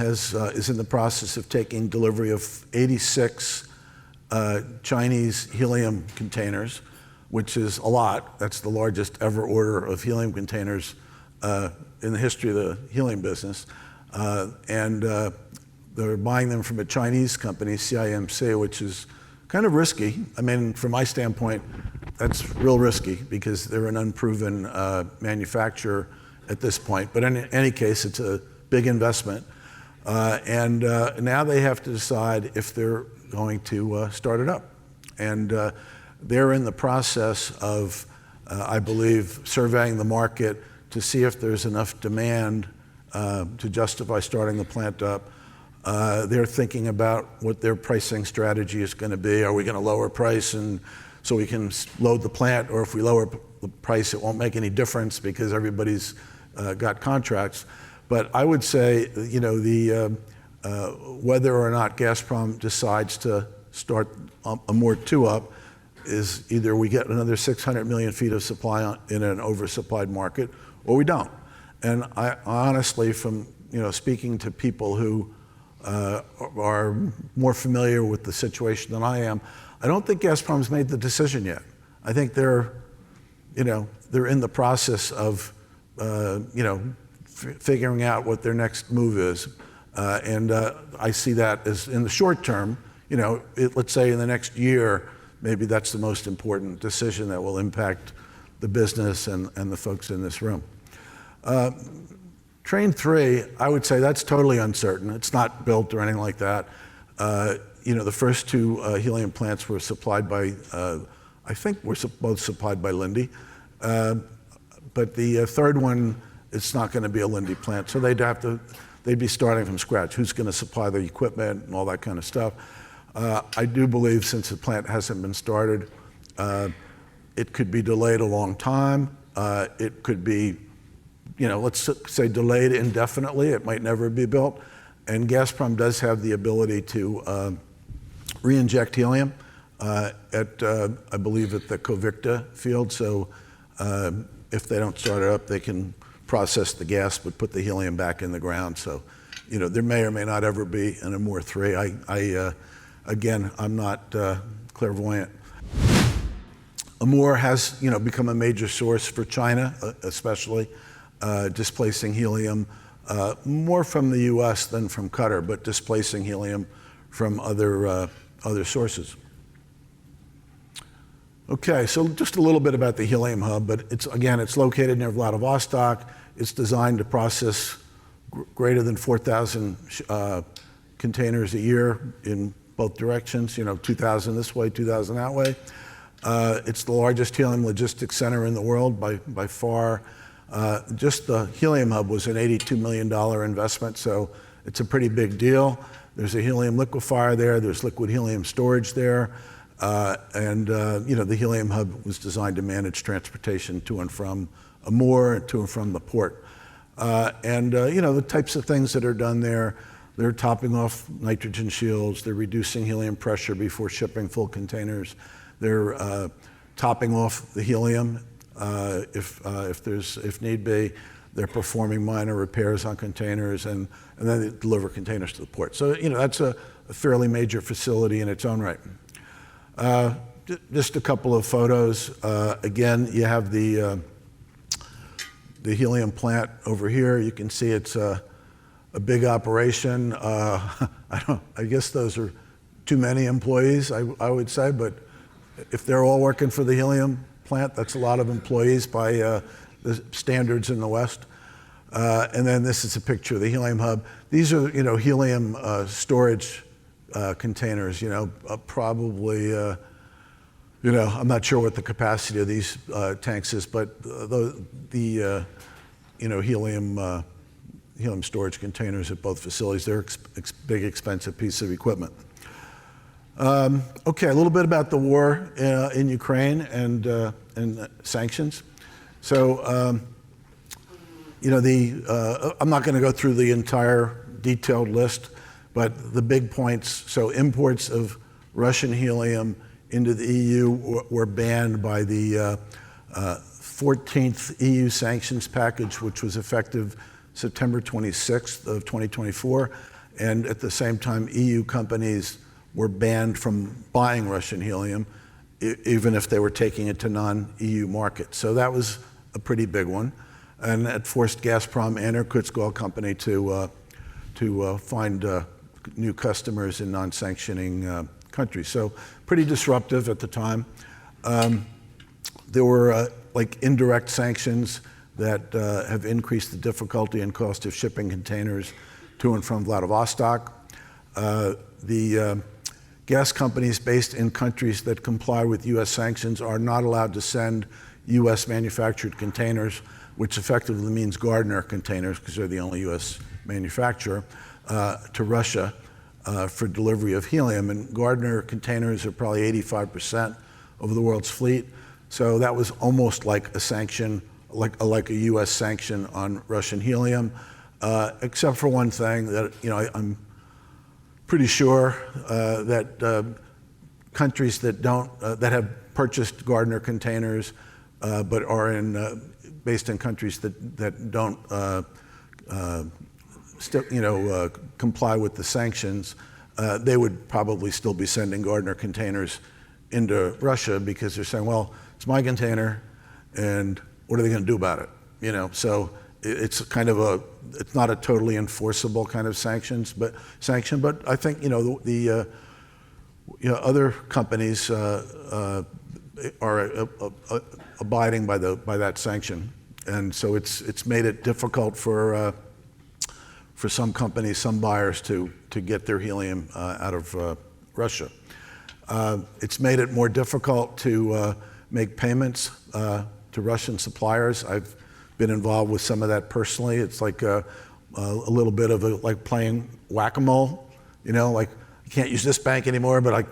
G: is in the process of taking delivery of 86 Chinese helium containers. which is a lot. That's the largest ever order of helium containers in the history of the helium business. They're buying them from a Chinese company, CIMC, which is kind of risky. I mean, from my standpoint, that's real risky because they're an unproven manufacturer at this point. But in any case, it's a big investment. Now they have to decide if they're going to start it up. And they're in the process of, I believe, surveying the market to see if there's enough demand to justify starting the plant up. They're thinking about what their pricing strategy is going to be. Are we going to lower price and so we can load the plant, or if we lower the price, it won't make any difference because everybody's got contracts. But I would say, you know, whether or not Gazprom decides to start a Maura 2 up is either we get another 600 million feet of supply in an oversupplied market, or we don't. And I honestly, from speaking to people who are more familiar with the situation than I am, I don't think Gazprom's made the decision yet. I think they're in the process of figuring out what their next move is, and I see that as in the short term. Let's say in the next year, maybe that's the most important decision that will impact the business and the folks in this room. Train 3, I would say that's totally uncertain. It's not built or anything like that. The first 2 helium plants were supplied by, I think were both supplied by Linde. But the third one, it's not going to be a Linde plant. So they'd be starting from scratch. Who's going to supply the equipment and all that kind of stuff? I do believe since the plant hasn't been started, it could be delayed a long time. It could be, let's say delayed indefinitely. It might never be built. And Gazprom does have the ability to re-inject helium I believe, at the Kovicta field. So if they don't start it up, they can process the gas but put the helium back in the ground. So, there may or may not ever be an Maura 3. Again, I'm not clairvoyant. Maura has, become a major source for China, especially displacing helium more from the U.S. than from Qatar, but displacing helium from other sources. Okay, so just a little bit about the helium hub, but it's located near Vladivostok. It's designed to process greater than 4,000 containers a year in both directions, 2,000 this way, 2,000 that way. It's the largest helium logistics center in the world by far. Just the helium hub was an $82 million investment, so it's a pretty big deal. There's a helium liquefier there. There's liquid helium storage there. The helium hub was designed to manage transportation to and from Maura, to and from the port. The types of things that are done there, they're topping off nitrogen shields. They're reducing helium pressure before shipping full containers. They're topping off the helium if need be. They're performing minor repairs on containers, and then they deliver containers to the port. So that's a fairly major facility in its own right. Just a couple of photos. Again, you have the helium plant over here. You can see it's a big operation. I guess those are too many employees, I would say, but if they're all working for the helium plant, that's a lot of employees by the standards in the West. And then this is a picture of the helium hub. These are, helium storage containers, probably, I'm not sure what the capacity of these tanks is, but the helium storage containers at both facilities, they're big, expensive piece of equipment. Okay, a little bit about the war in Ukraine and sanctions. So, I'm not going to go through the entire detailed list, but the big points. So imports of Russian helium into the EU were banned by the 14th EU sanctions package, which was effective September 26th of 2024. And at the same time, EU companies were banned from buying Russian helium. even if they were taking it to non-EU markets. So that was a pretty big one. And that forced Gazprom and Irkutsk Oil Company to find new customers in non-sanctioning countries. So pretty disruptive at the time. There were like indirect sanctions that have increased the difficulty and cost of shipping containers to and from Vladivostok. The gas companies based in countries that comply with US sanctions are not allowed to send US manufactured containers, which effectively means Gardner containers, because they're the only US manufacturer, to Russia for delivery of helium. And Gardner containers are probably 85% of the world's fleet. So that was almost like a sanction, like a US sanction on Russian helium, except for one thing that, I'm pretty sure that countries that don't, that have purchased Gardner containers, but are based in countries that don't comply with the sanctions, they would probably still be sending Gardner containers into Russia, because they're saying, well, it's my container, and what are they going to do about it? So it's kind of it's not a totally enforceable kind of sanction, but I think the other companies are abiding by that sanction, and so it's made it difficult for some companies, some buyers to get their helium out of Russia. It's made it more difficult to make payments to Russian suppliers. I've been involved with some of that personally. It's like a little bit of like playing whack-a-mole. Like I can't use this bank anymore, but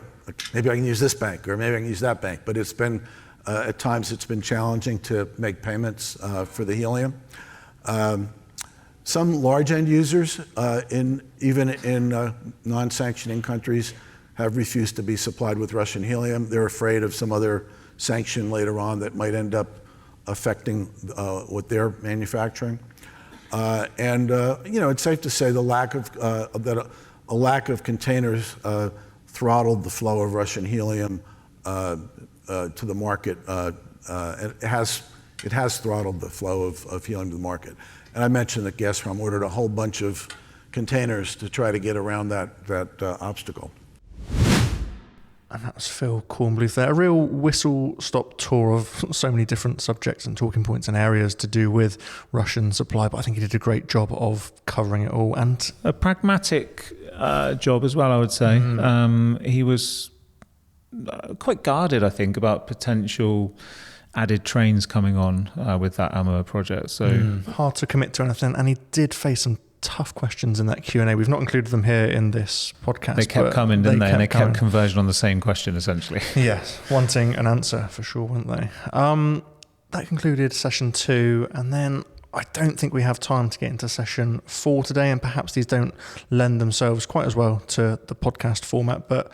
G: maybe I can use this bank, or maybe I can use that bank. But it's been at times it's been challenging to make payments for the helium. Some large end users, even in non-sanctioning countries, have refused to be supplied with Russian helium. They're afraid of some other sanction later on that might end up affecting what they're manufacturing. It's safe to say that a lack of containers throttled the flow of Russian helium to the market. It has throttled the flow of helium to the market. And I mentioned that Gazprom ordered a whole bunch of containers to try to get around that obstacle.
A: And that was Phil Kornbluth there. A real whistle-stop tour of so many different subjects and talking points and areas to do with Russian supply, but I think he did a great job of covering it all. And
B: a pragmatic job as well, I would say. He was quite guarded, I think, about potential added trains coming on with that AMO project. So
A: hard to commit to anything, and he did face some tough questions in that Q&A. We've not included them here in this podcast.
B: They kept coming, didn't they? And they kept converging on the same question, essentially.
A: Yes, wanting an answer for sure, weren't they? That concluded session 2, and then I don't think we have time to get into session 4 today, and perhaps these don't lend themselves quite as well to the podcast format, but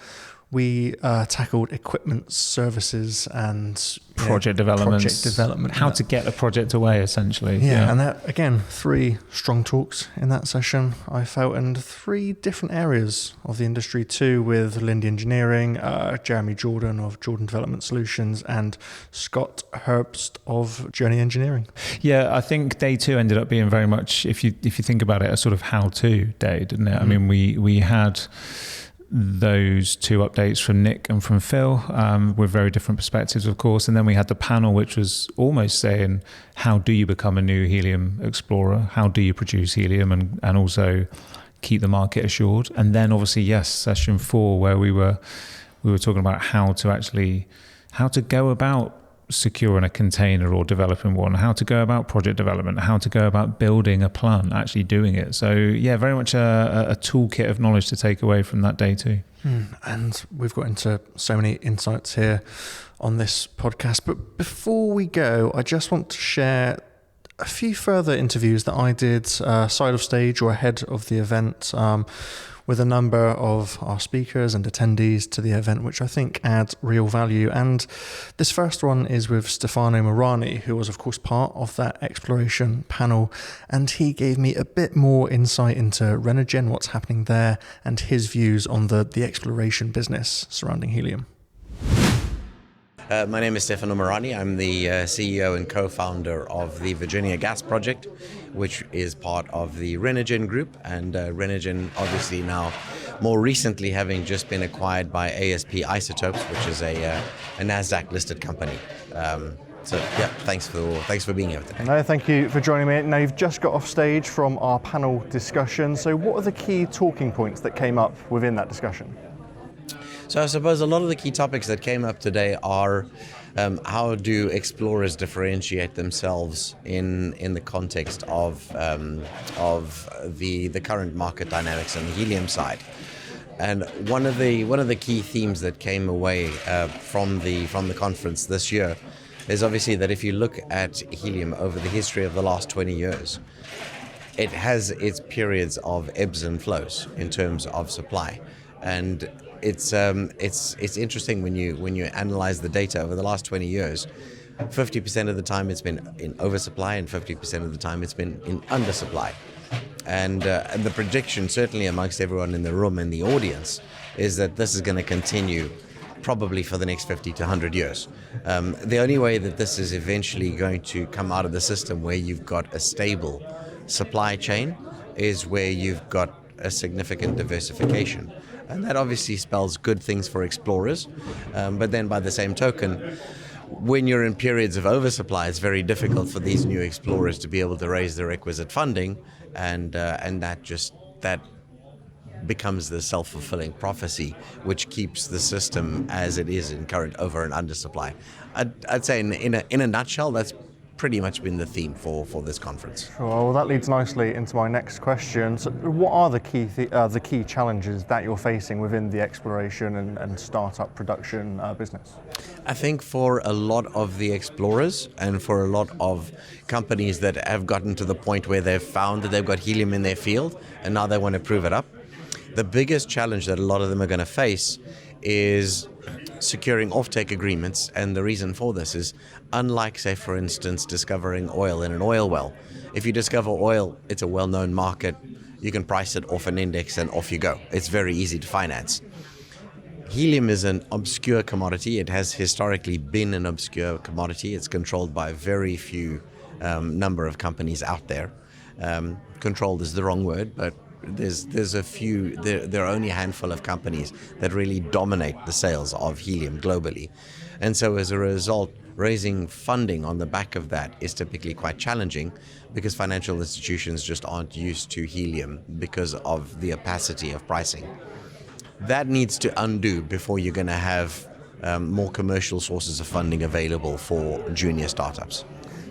A: we tackled equipment, services, and
B: project development. How to get a project away, essentially.
A: Yeah, and that, again, 3 strong talks in that session, I felt, and 3 different areas of the industry too, with Lindy Engineering, Jeremy Jordan of Jordan Development Solutions, and Scott Herbst of Journey Engineering.
B: Yeah, I think day 2 ended up being very much, if you think about it, a sort of how-to day, didn't it? I mean, we had those 2 updates from Nick and from Phil with very different perspectives, of course. And then we had the panel, which was almost saying, how do you become a new helium explorer? How do you produce helium and also keep the market assured? And then obviously, yes, session 4, where we were talking about how to go about securing a container or developing one, how to go about project development, how to go about building a plant, actually doing it. So yeah, very much a toolkit of knowledge to take away from that day too.
A: And we've got into so many insights here on this podcast. But before we go, I just want to share a few further interviews that I did side of stage or ahead of the event with a number of our speakers and attendees to the event, which I think adds real value. And this first one is with Stefano Marani, who was, of course, part of that exploration panel. And he gave me a bit more insight into Renergen, what's happening there, and his views on the exploration business surrounding helium.
H: My name is Stefano Marani. I'm the CEO and co-founder of the Virginia Gas Project, which is part of the Renergen group, and Renergen obviously now more recently having just been acquired by ASP Isotopes, which is a NASDAQ listed company. So yeah, thanks for being here today.
A: No, thank you for joining me. Now, you've just got off stage from our panel discussion. So what are the key talking points that came up within that discussion?
H: So I suppose a lot of the key topics that came up today are how do explorers differentiate themselves in the context of the current market dynamics on the helium side. And one of the key themes that came away from the conference this year is obviously that if you look at helium over the history of the last 20 years, it has its periods of ebbs and flows in terms of supply. And it's interesting when you analyze the data over the last 20 years, 50% of the time it's been in oversupply and 50% of the time it's been in undersupply. And the prediction, certainly amongst everyone in the room and the audience, is that this is going to continue probably for the next 50 to 100 years. The only way that this is eventually going to come out of the system where you've got a stable supply chain is where you've got a significant diversification. And that obviously spells good things for explorers. But then by the same token, when you're in periods of oversupply, it's very difficult for these new explorers to be able to raise the requisite funding, and that becomes the self-fulfilling prophecy, which keeps the system as it is in current over and undersupply. I'd say in a nutshell, that's pretty much been the theme for this conference.
A: Sure. Well, that leads nicely into my next question. So what are the key challenges that you're facing within the exploration and startup production business?
H: I think for a lot of the explorers and for a lot of companies that have gotten to the point where they've found that they've got helium in their field and now they want to prove it up, the biggest challenge that a lot of them are going to face is securing offtake agreements. And the reason for this is, unlike, say, for instance, discovering oil in an oil well, if you discover oil, it's a well-known market. You can price it off an index and off you go. It's very easy to finance. Helium is an obscure commodity. It has historically been an obscure commodity. It's controlled by a very few number of companies out there. Controlled is the wrong word, but there's a few, there are only a handful of companies that really dominate the sales of helium globally. And so as a result, raising funding on the back of that is typically quite challenging because financial institutions just aren't used to helium because of the opacity of pricing. That needs to undo before you're going to have more commercial sources of funding available for junior startups.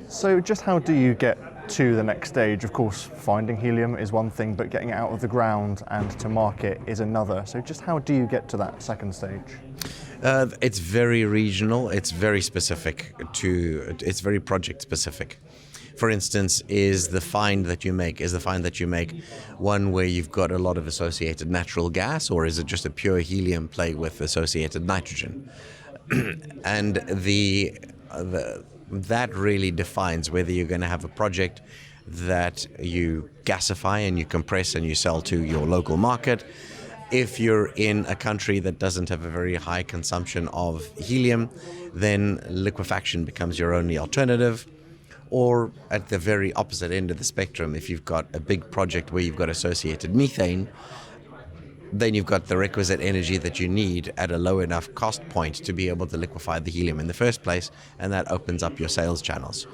A: So just how do you get to the next stage? Of course, finding helium is one thing, but getting it out of the ground and to market is another. So just how do you get to that second stage?
H: It's very regional. It's very specific it's very project specific. For instance, is the find that you make one where you've got a lot of associated natural gas, or is it just a pure helium play with associated nitrogen? And that really defines whether you're going to have a project that you gasify and you compress and you sell to your local market. If you're in a country that doesn't have a very high consumption of helium, then liquefaction becomes your only alternative. Or at the very opposite end of the spectrum, if you've got a big project where you've got associated methane, then you've got the requisite energy that you need at a low enough cost point to be able to liquefy the helium in the first place, and that opens up your sales channels.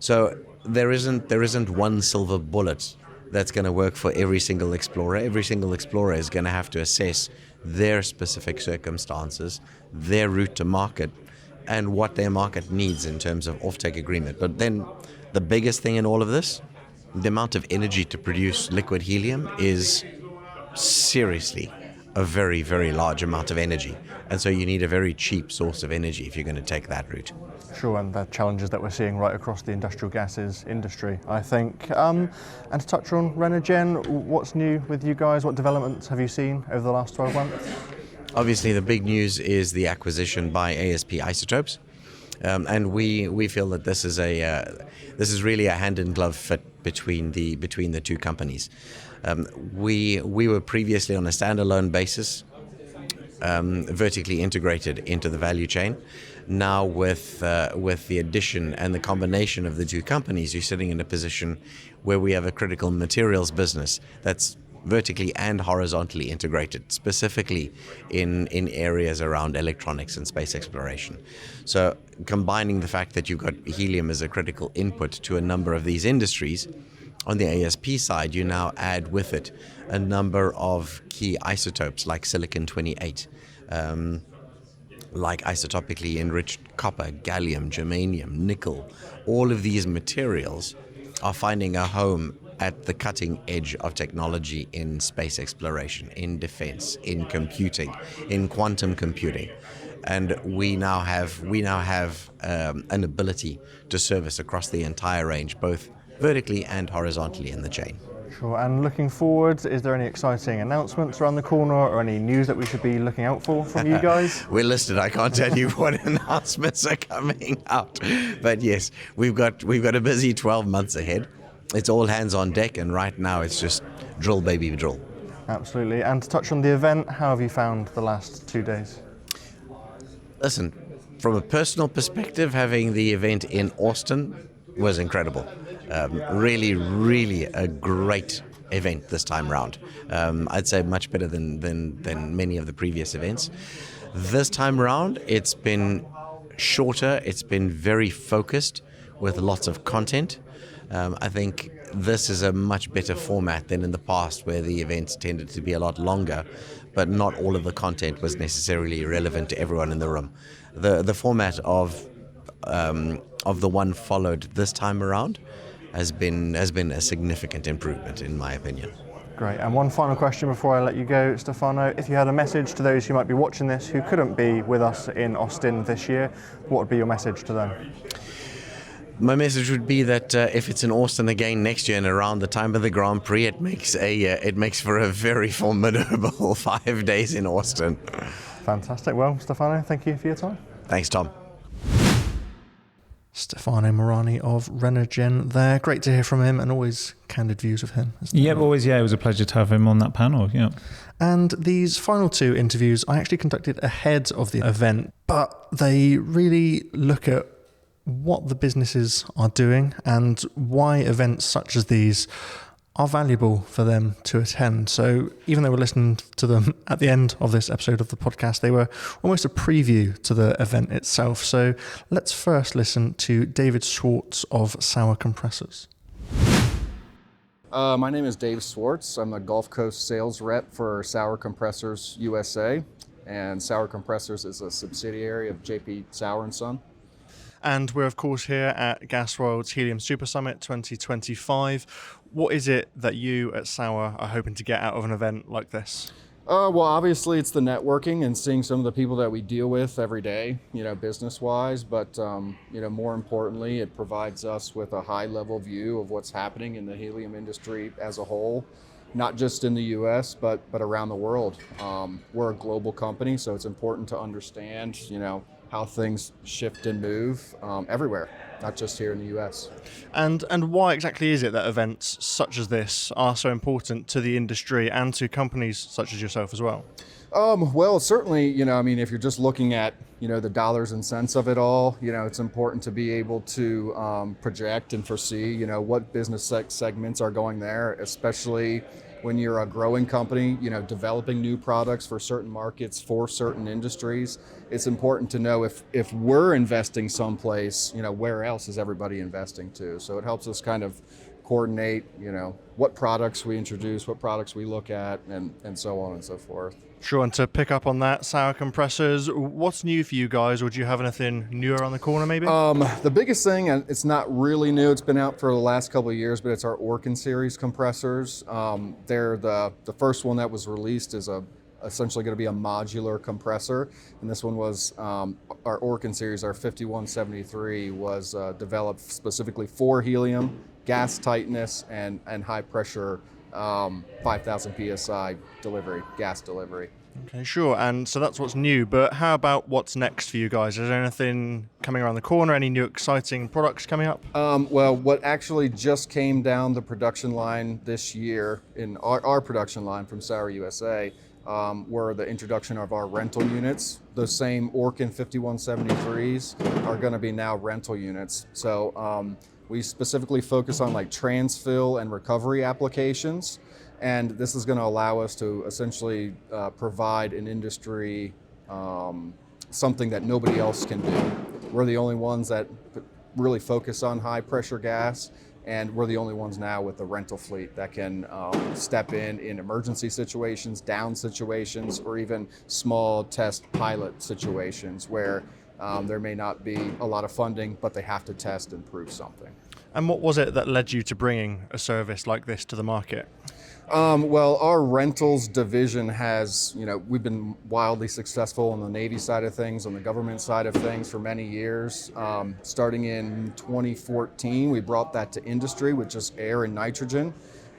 H: So there isn't one silver bullet that's going to work for every single explorer. Every single explorer is going to have to assess their specific circumstances, their route to market, and what their market needs in terms of offtake agreement. But then the biggest thing in all of this, the amount of energy to produce liquid helium is seriously a very, very large amount of energy. And so you need a very cheap source of energy if you're going to take that route.
A: Sure, and the challenges that we're seeing right across the industrial gases industry, I think. And to touch on Renergen, what's new with you guys? What developments have you seen over the last 12 months?
H: Obviously, the big news is the acquisition by ASP Isotopes. And we feel that this is really a hand-in-glove fit between the two companies. We were previously on a standalone basis vertically integrated into the value chain. Now with the addition and the combination of the two companies, you're sitting in a position where we have a critical materials business that's vertically and horizontally integrated, specifically in areas around electronics and space exploration. So combining the fact that you've got helium as a critical input to a number of these industries, on the ASP side, you now add with it a number of key isotopes like silicon-28, like isotopically enriched copper, gallium, germanium, nickel. All of these materials are finding a home at the cutting edge of technology in space exploration, in defense, in computing, in quantum computing. And we now have an ability to service across the entire range, both vertically and horizontally in the chain.
A: Sure. And looking forward, is there any exciting announcements around the corner or any news that we should be looking out for from you guys?
H: We're listed. I can't tell you what announcements are coming out. But yes, we've got a busy 12 months ahead. It's all hands on deck, and right now it's just drill, baby, drill.
A: Absolutely. And to touch on the event, how have you found the last 2 days?
H: Listen, from a personal perspective, having the event in Austin was incredible. Really, really a great event this time round. I'd say much better than many of the previous events. This time round, it's been shorter. It's been very focused with lots of content. I think this is a much better format than in the past, where the events tended to be a lot longer, but not all of the content was necessarily relevant to everyone in the room. The format of the one followed this time around has been a significant improvement, in my opinion.
A: Great. And one final question before I let you go, Stefano. If you had a message to those who might be watching this who couldn't be with us in Austin this year, what would be your message to them?
H: My message would be that if it's in Austin again next year and around the time of the Grand Prix, it makes for a very formidable 5 days in Austin.
A: Fantastic. Well, Stefano, thank you for your time.
H: Thanks, Tom.
A: Stefano Marani of Renergen there. Great to hear from him, and always candid views of him.
B: Yeah, always. Yeah, it was a pleasure to have him on that panel. Yeah.
A: And these final two interviews I actually conducted ahead of the event, but they really look at what the businesses are doing and why events such as these are valuable for them to attend. So even though we're listening to them at the end of this episode of the podcast, they were almost a preview to the event itself. So let's first listen to David Swartz of Sauer Compressors.
I: My name is Dave Swartz. I'm the Gulf Coast sales rep for Sauer Compressors USA, and Sauer Compressors is a subsidiary of JP Sauer & Son.
A: And we're, of course, here at gasworld's Helium Super Summit 2025. What is it that you at Sauer are hoping to get out of an event like this?
I: Well, obviously, it's the networking and seeing some of the people that we deal with every day, business-wise. But, more importantly, it provides us with a high-level view of what's happening in the helium industry as a whole, not just in the U.S., but around the world. We're a global company, so it's important to understand, how things shift and move everywhere, not just here in the U.S.
A: And why exactly is it that events such as this are so important to the industry and to companies such as yourself as well?
I: Well, certainly, if you're just looking at, the dollars and cents of it all, it's important to be able to project and foresee, what business segments are going there, especially when you're a growing company, developing new products for certain markets, for certain industries. It's important to know if we're investing someplace, where else is everybody investing to? So it helps us kind of coordinate, what products we introduce, what products we look at, and so on and so forth.
A: Sure, and to pick up on that, Sauer Compressors, what's new for you guys, or do you have anything new around the corner maybe?
I: The biggest thing, it's not really new, it's been out for the last couple of years, but it's our Orkin series compressors. They're the first one that was released is essentially going to be a modular compressor, and this one was our Orkin series, our 5173, was developed specifically for helium, gas tightness, and high pressure 5,000 psi delivery, gas delivery.
A: Okay, sure. And so that's what's new, but how about what's next for you guys? Is there anything coming around the corner? Any new exciting products coming up?
I: Well, what actually just came down the production line this year in our production line from Sauer USA were the introduction of our rental units. Those same Orkin 5173s are going to be now rental units. So we specifically focus on like transfill and recovery applications. And this is going to allow us to essentially provide an industry something that nobody else can do. We're the only ones that really focus on high pressure gas, and we're the only ones now with the rental fleet that can step in emergency situations, down situations, or even small test pilot situations where there may not be a lot of funding, but they have to test and prove something.
A: And what was it that led you to bringing a service like this to the market?
I: Well, our rentals division has, we've been wildly successful on the Navy side of things, on the government side of things for many years. Starting in 2014, we brought that to industry with just air and nitrogen.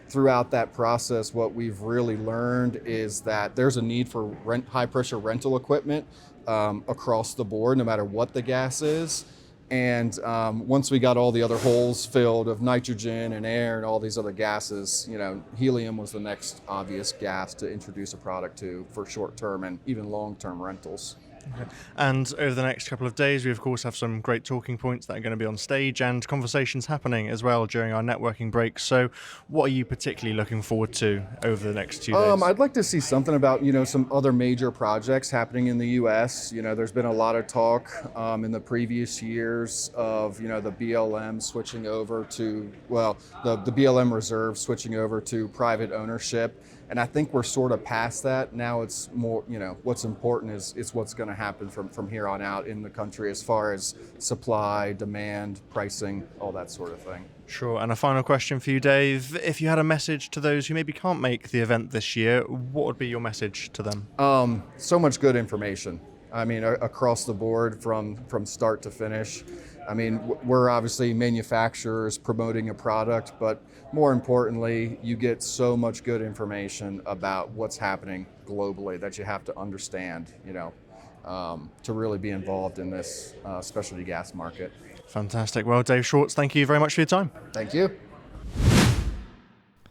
I: Throughout that process, what we've really learned is that there's a need for high pressure rental equipment across the board, no matter what the gas is. And once we got all the other holes filled of nitrogen and air and all these other gases, helium was the next obvious gas to introduce a product to for short-term and even long-term rentals.
A: Okay. And over the next couple of days, we of course have some great talking points that are going to be on stage and conversations happening as well during our networking breaks. So what are you particularly looking forward to over the next 2 days?
I: I'd like to see something about, some other major projects happening in the U.S. There's been a lot of talk in the previous years of, the BLM switching over to, the BLM reserve switching over to private ownership. And I think we're sort of past that. Now it's more, what's important is what's going to happen from here on out in the country as far as supply, demand, pricing, all that sort of thing.
A: Sure. And a final question for you, Dave. If you had a message to those who maybe can't make the event this year, what would be your message to them?
I: So much good information. I mean, across the board from start to finish. I mean, we're obviously manufacturers promoting a product, but more importantly, you get so much good information about what's happening globally that you have to understand, to really be involved in this specialty gas market.
A: Fantastic. Well, Dave Swartz, thank you very much for your time.
I: Thank you.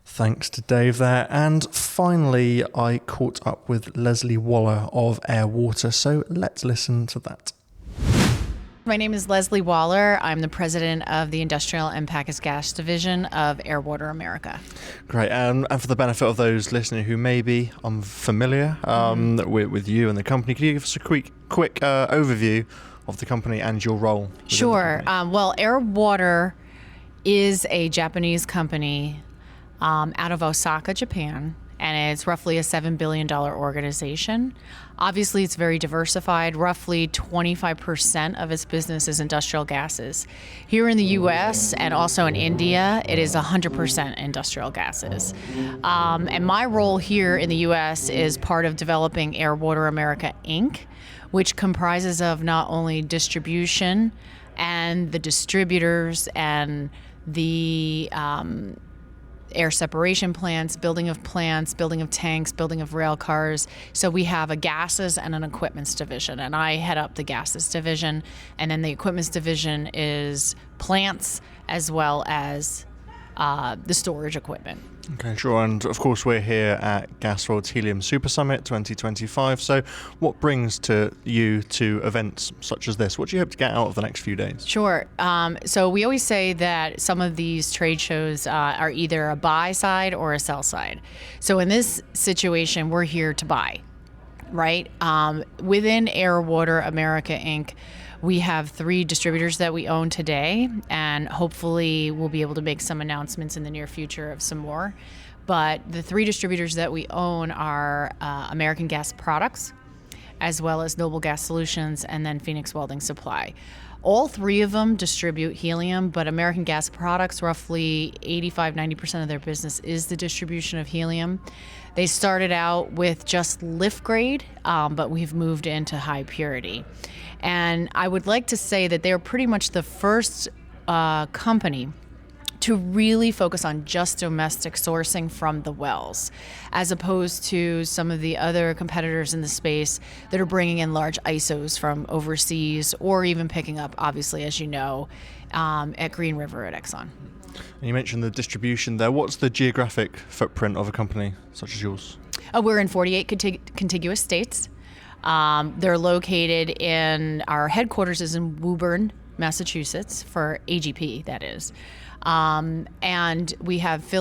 A: Thanks to Dave there. And finally, I caught up with Leslie Waller of Air Water. So let's listen to that.
J: My name is Leslie Waller. I'm the president of the Industrial and Packaged Gas Division of Air Water America.
A: Great. And for the benefit of those listening who may be unfamiliar with you and the company, could you give us a quick overview of the company and your role?
J: Sure. Well, Air Water is a Japanese company out of Osaka, Japan, and it's roughly a $7 billion organization. Obviously, it's very diversified. Roughly 25% of its business is industrial gases. Here in the U.S. and also in India, it is 100% industrial gases. And my role here in the U.S. is part of developing Air Water America, Inc., which comprises of not only distribution and the distributors and the air separation plants, building of tanks, building of rail cars. So we have a gases and an equipments division, and I head up the gases division. And then the equipments division is plants as well as the storage equipment.
A: Okay, sure. And of course, we're here at gasworld's Helium Super Summit 2025. So what brings you to events such as this? What do you hope to get out of the next few days?
J: Sure. So we always say that some of these trade shows are either a buy side or a sell side. So in this situation, we're here to buy, right? Within Air Water America, Inc., we have 3 distributors that we own today, and hopefully we'll be able to make some announcements in the near future of some more. But the 3 distributors that we own are American Gas Products, as well as Noble Gas Solutions, and then Phoenix Welding Supply. All 3 of them distribute helium, but American Gas Products, roughly 85-90% of their business is the distribution of helium. They started out with just lift grade, but we've moved into high purity. And I would like to say that they're pretty much the first company to really focus on just domestic sourcing from the wells, as opposed to some of the other competitors in the space that are bringing in large ISOs from overseas, or even picking up, obviously, as you know, at Green River at Exxon.
A: And you mentioned the distribution there. What's the geographic footprint of a company such as yours?
J: We're in 48 contiguous states. They're located in, our headquarters is in Woburn, Massachusetts, for AGP, that is. And we have 7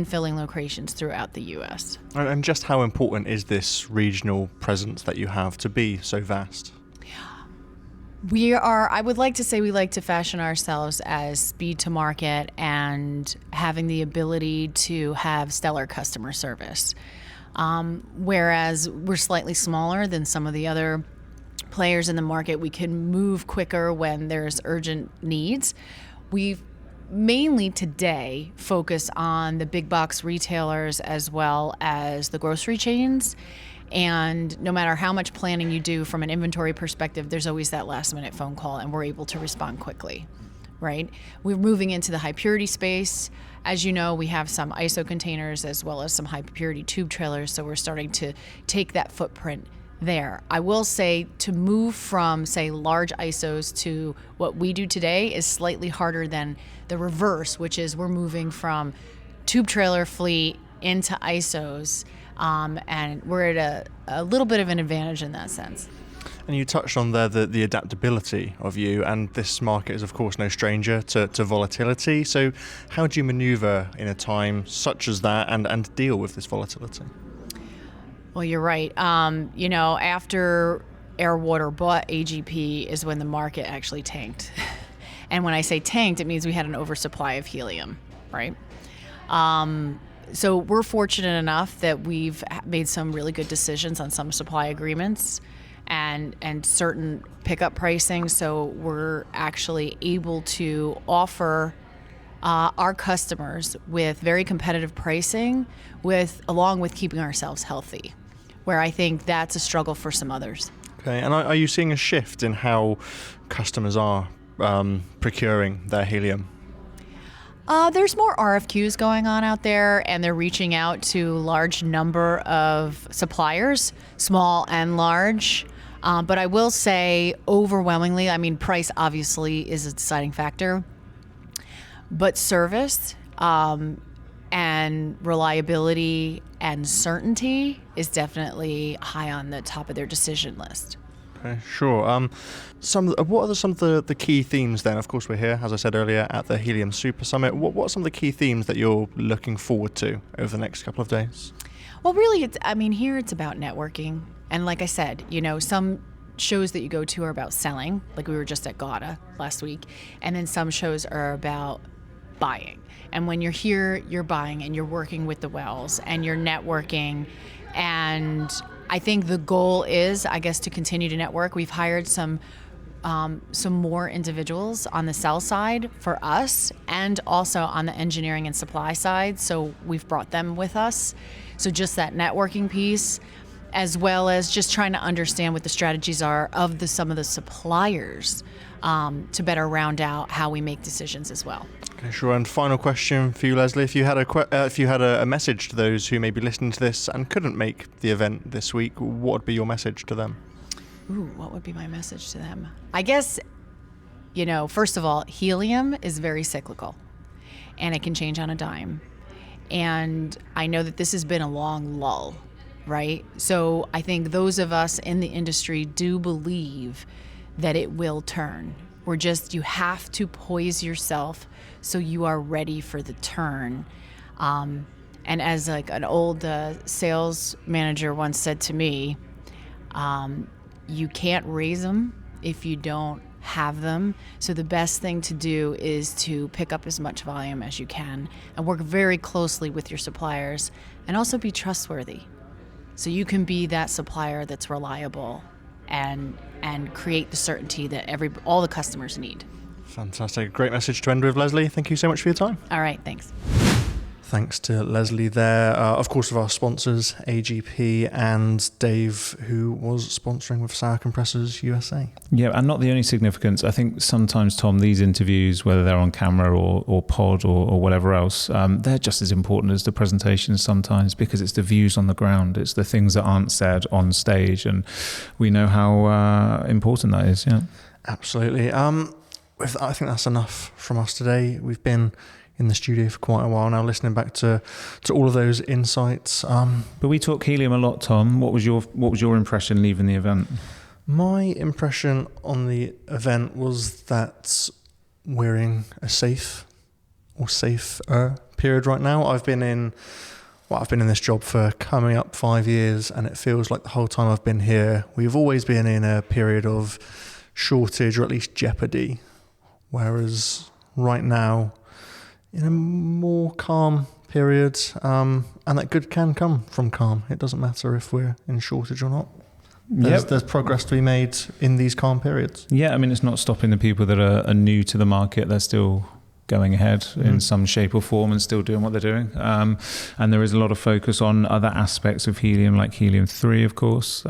J: filling locations throughout the U.S.
A: And just how important is this regional presence that you have to be so vast?
J: I would like to say we like to fashion ourselves as speed to market and having the ability to have stellar customer service. Whereas we're slightly smaller than some of the other players in the market, we can move quicker when there's urgent needs. We mainly today focus on the big box retailers as well as the grocery chains. And no matter how much planning you do from an inventory perspective, there's always that last minute phone call, and we're able to respond quickly, right? We're moving into the high purity space. As you know, we have some ISO containers as well as some high purity tube trailers, so we're starting to take that footprint there. I will say to move from, say, large ISOs to what we do today is slightly harder than the reverse, which is we're moving from tube trailer fleet into ISOs, and we're at a little bit of an advantage in that sense.
A: And you touched on there the adaptability of you, and this market is of course no stranger to volatility. So how do you maneuver in a time such as that and deal with this volatility?
J: Well, you're right. After Airwater bought AGP is when the market actually tanked. And when I say tanked, it means we had an oversupply of helium, right? So we're fortunate enough that we've made some really good decisions on some supply agreements and certain pickup pricing. So we're actually able to offer our customers with very competitive pricing, along with keeping ourselves healthy, where I think that's a struggle for some others.
A: Okay, and are you seeing a shift in how customers are procuring their helium?
J: There's more RFQs going on out there, and they're reaching out to large number of suppliers, small and large. But I will say overwhelmingly, I mean, price obviously is a deciding factor, but service and reliability and certainty is definitely high on the top of their decision list.
A: Okay, sure. What are some of the key themes then? Of course, we're here, as I said earlier, at the Helium Super Summit. What are some of the key themes that you're looking forward to over the next couple of days?
J: Well, really, here it's about networking. And like I said, some shows that you go to are about selling, like we were just at GATA last week, and then some shows are about buying. And when you're here, you're buying and you're working with the wells and you're networking. And I think the goal is, I guess, to continue to network. We've hired some more individuals on the sell side for us and also on the engineering and supply side. So we've brought them with us. So just that networking piece, as well as just trying to understand what the strategies are of some of the suppliers to better round out how we make decisions as well.
A: Okay, sure. And final question for you, Leslie. If you had a message to those who may be listening to this and couldn't make the event this week, what would be your message to them?
J: Ooh, what would be my message to them? I guess, first of all, helium is very cyclical, and it can change on a dime. And I know that this has been a long lull, right? So I think those of us in the industry do believe that it will turn. You have to poise yourself so you are ready for the turn. And as an old sales manager once said to me, you can't raise them if you don't have them. So the best thing to do is to pick up as much volume as you can and work very closely with your suppliers and also be trustworthy. So you can be that supplier that's reliable and create the certainty that all the customers need.
A: Fantastic. Great message to end with, Leslie. Thank you so much for your time.
J: All right, thanks.
A: Thanks to Leslie there, of course, of our sponsors, AGP and Dave, who was sponsoring with Sauer Compressors USA.
B: Yeah, and not the only significance. I think sometimes, Tom, these interviews, whether they're on camera or pod or whatever else, they're just as important as the presentations sometimes, because it's the views on the ground. It's the things that aren't said on stage, and we know how important that is. Yeah,
A: absolutely. I think that's enough from us today. We've been in the studio for quite a while now, listening back to all of those insights.
B: But we talk helium a lot, Tom. What was your impression leaving the event?
A: My impression on the event was that we're in a safer period right now. I've been in this job for coming up 5 years, and it feels like the whole time I've been here, we've always been in a period of shortage or at least jeopardy. Whereas right now, in a more calm period, and that good can come from calm. It doesn't matter if we're in shortage or not. There's progress to be made in these calm periods.
B: Yeah, I mean, it's not stopping the people that are new to the market. They're still going ahead in some shape or form and still doing what they're doing. And there is a lot of focus on other aspects of helium, like helium-3, of course.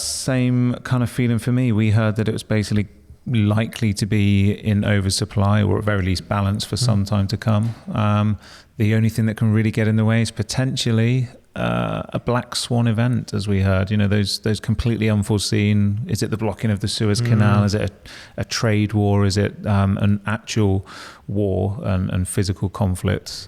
B: Same kind of feeling for me. We heard that it was basically likely to be in oversupply, or at very least balance for some time to come. The only thing that can really get in the way is potentially a black swan event, as we heard. You know, those completely unforeseen. Is it the blocking of the Suez Canal? Is it a trade war? Is it an actual war and physical conflict?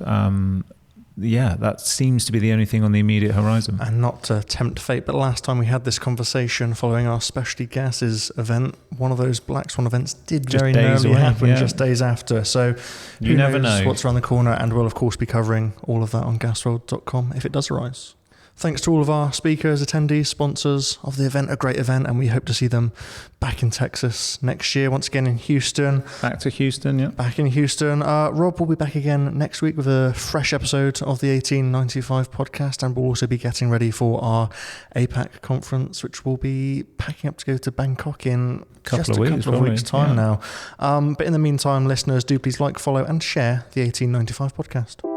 B: That seems to be the only thing on the immediate horizon.
A: And not to tempt fate, but last time we had this conversation following our specialty gases event, one of those black swan events did
B: Just
A: very
B: days
A: nearly
B: away,
A: happen,
B: yeah.
A: just days after. So
B: You
A: who
B: never
A: knows
B: know
A: what's around the corner, and we'll of course be covering all of that on gasworld.com if it does arise. Thanks to all of our speakers, attendees, sponsors of the event, a great event, and we hope to see them back in Texas next year, once again in Houston.
B: Back to Houston, yeah.
A: Back in Houston. Rob will be back again next week with a fresh episode of the 1895 podcast, and we'll also be getting ready for our APAC conference, which will be packing up to go to Bangkok in just a couple of weeks' time now. But in the meantime, listeners, do please like, follow, and share the 1895 podcast.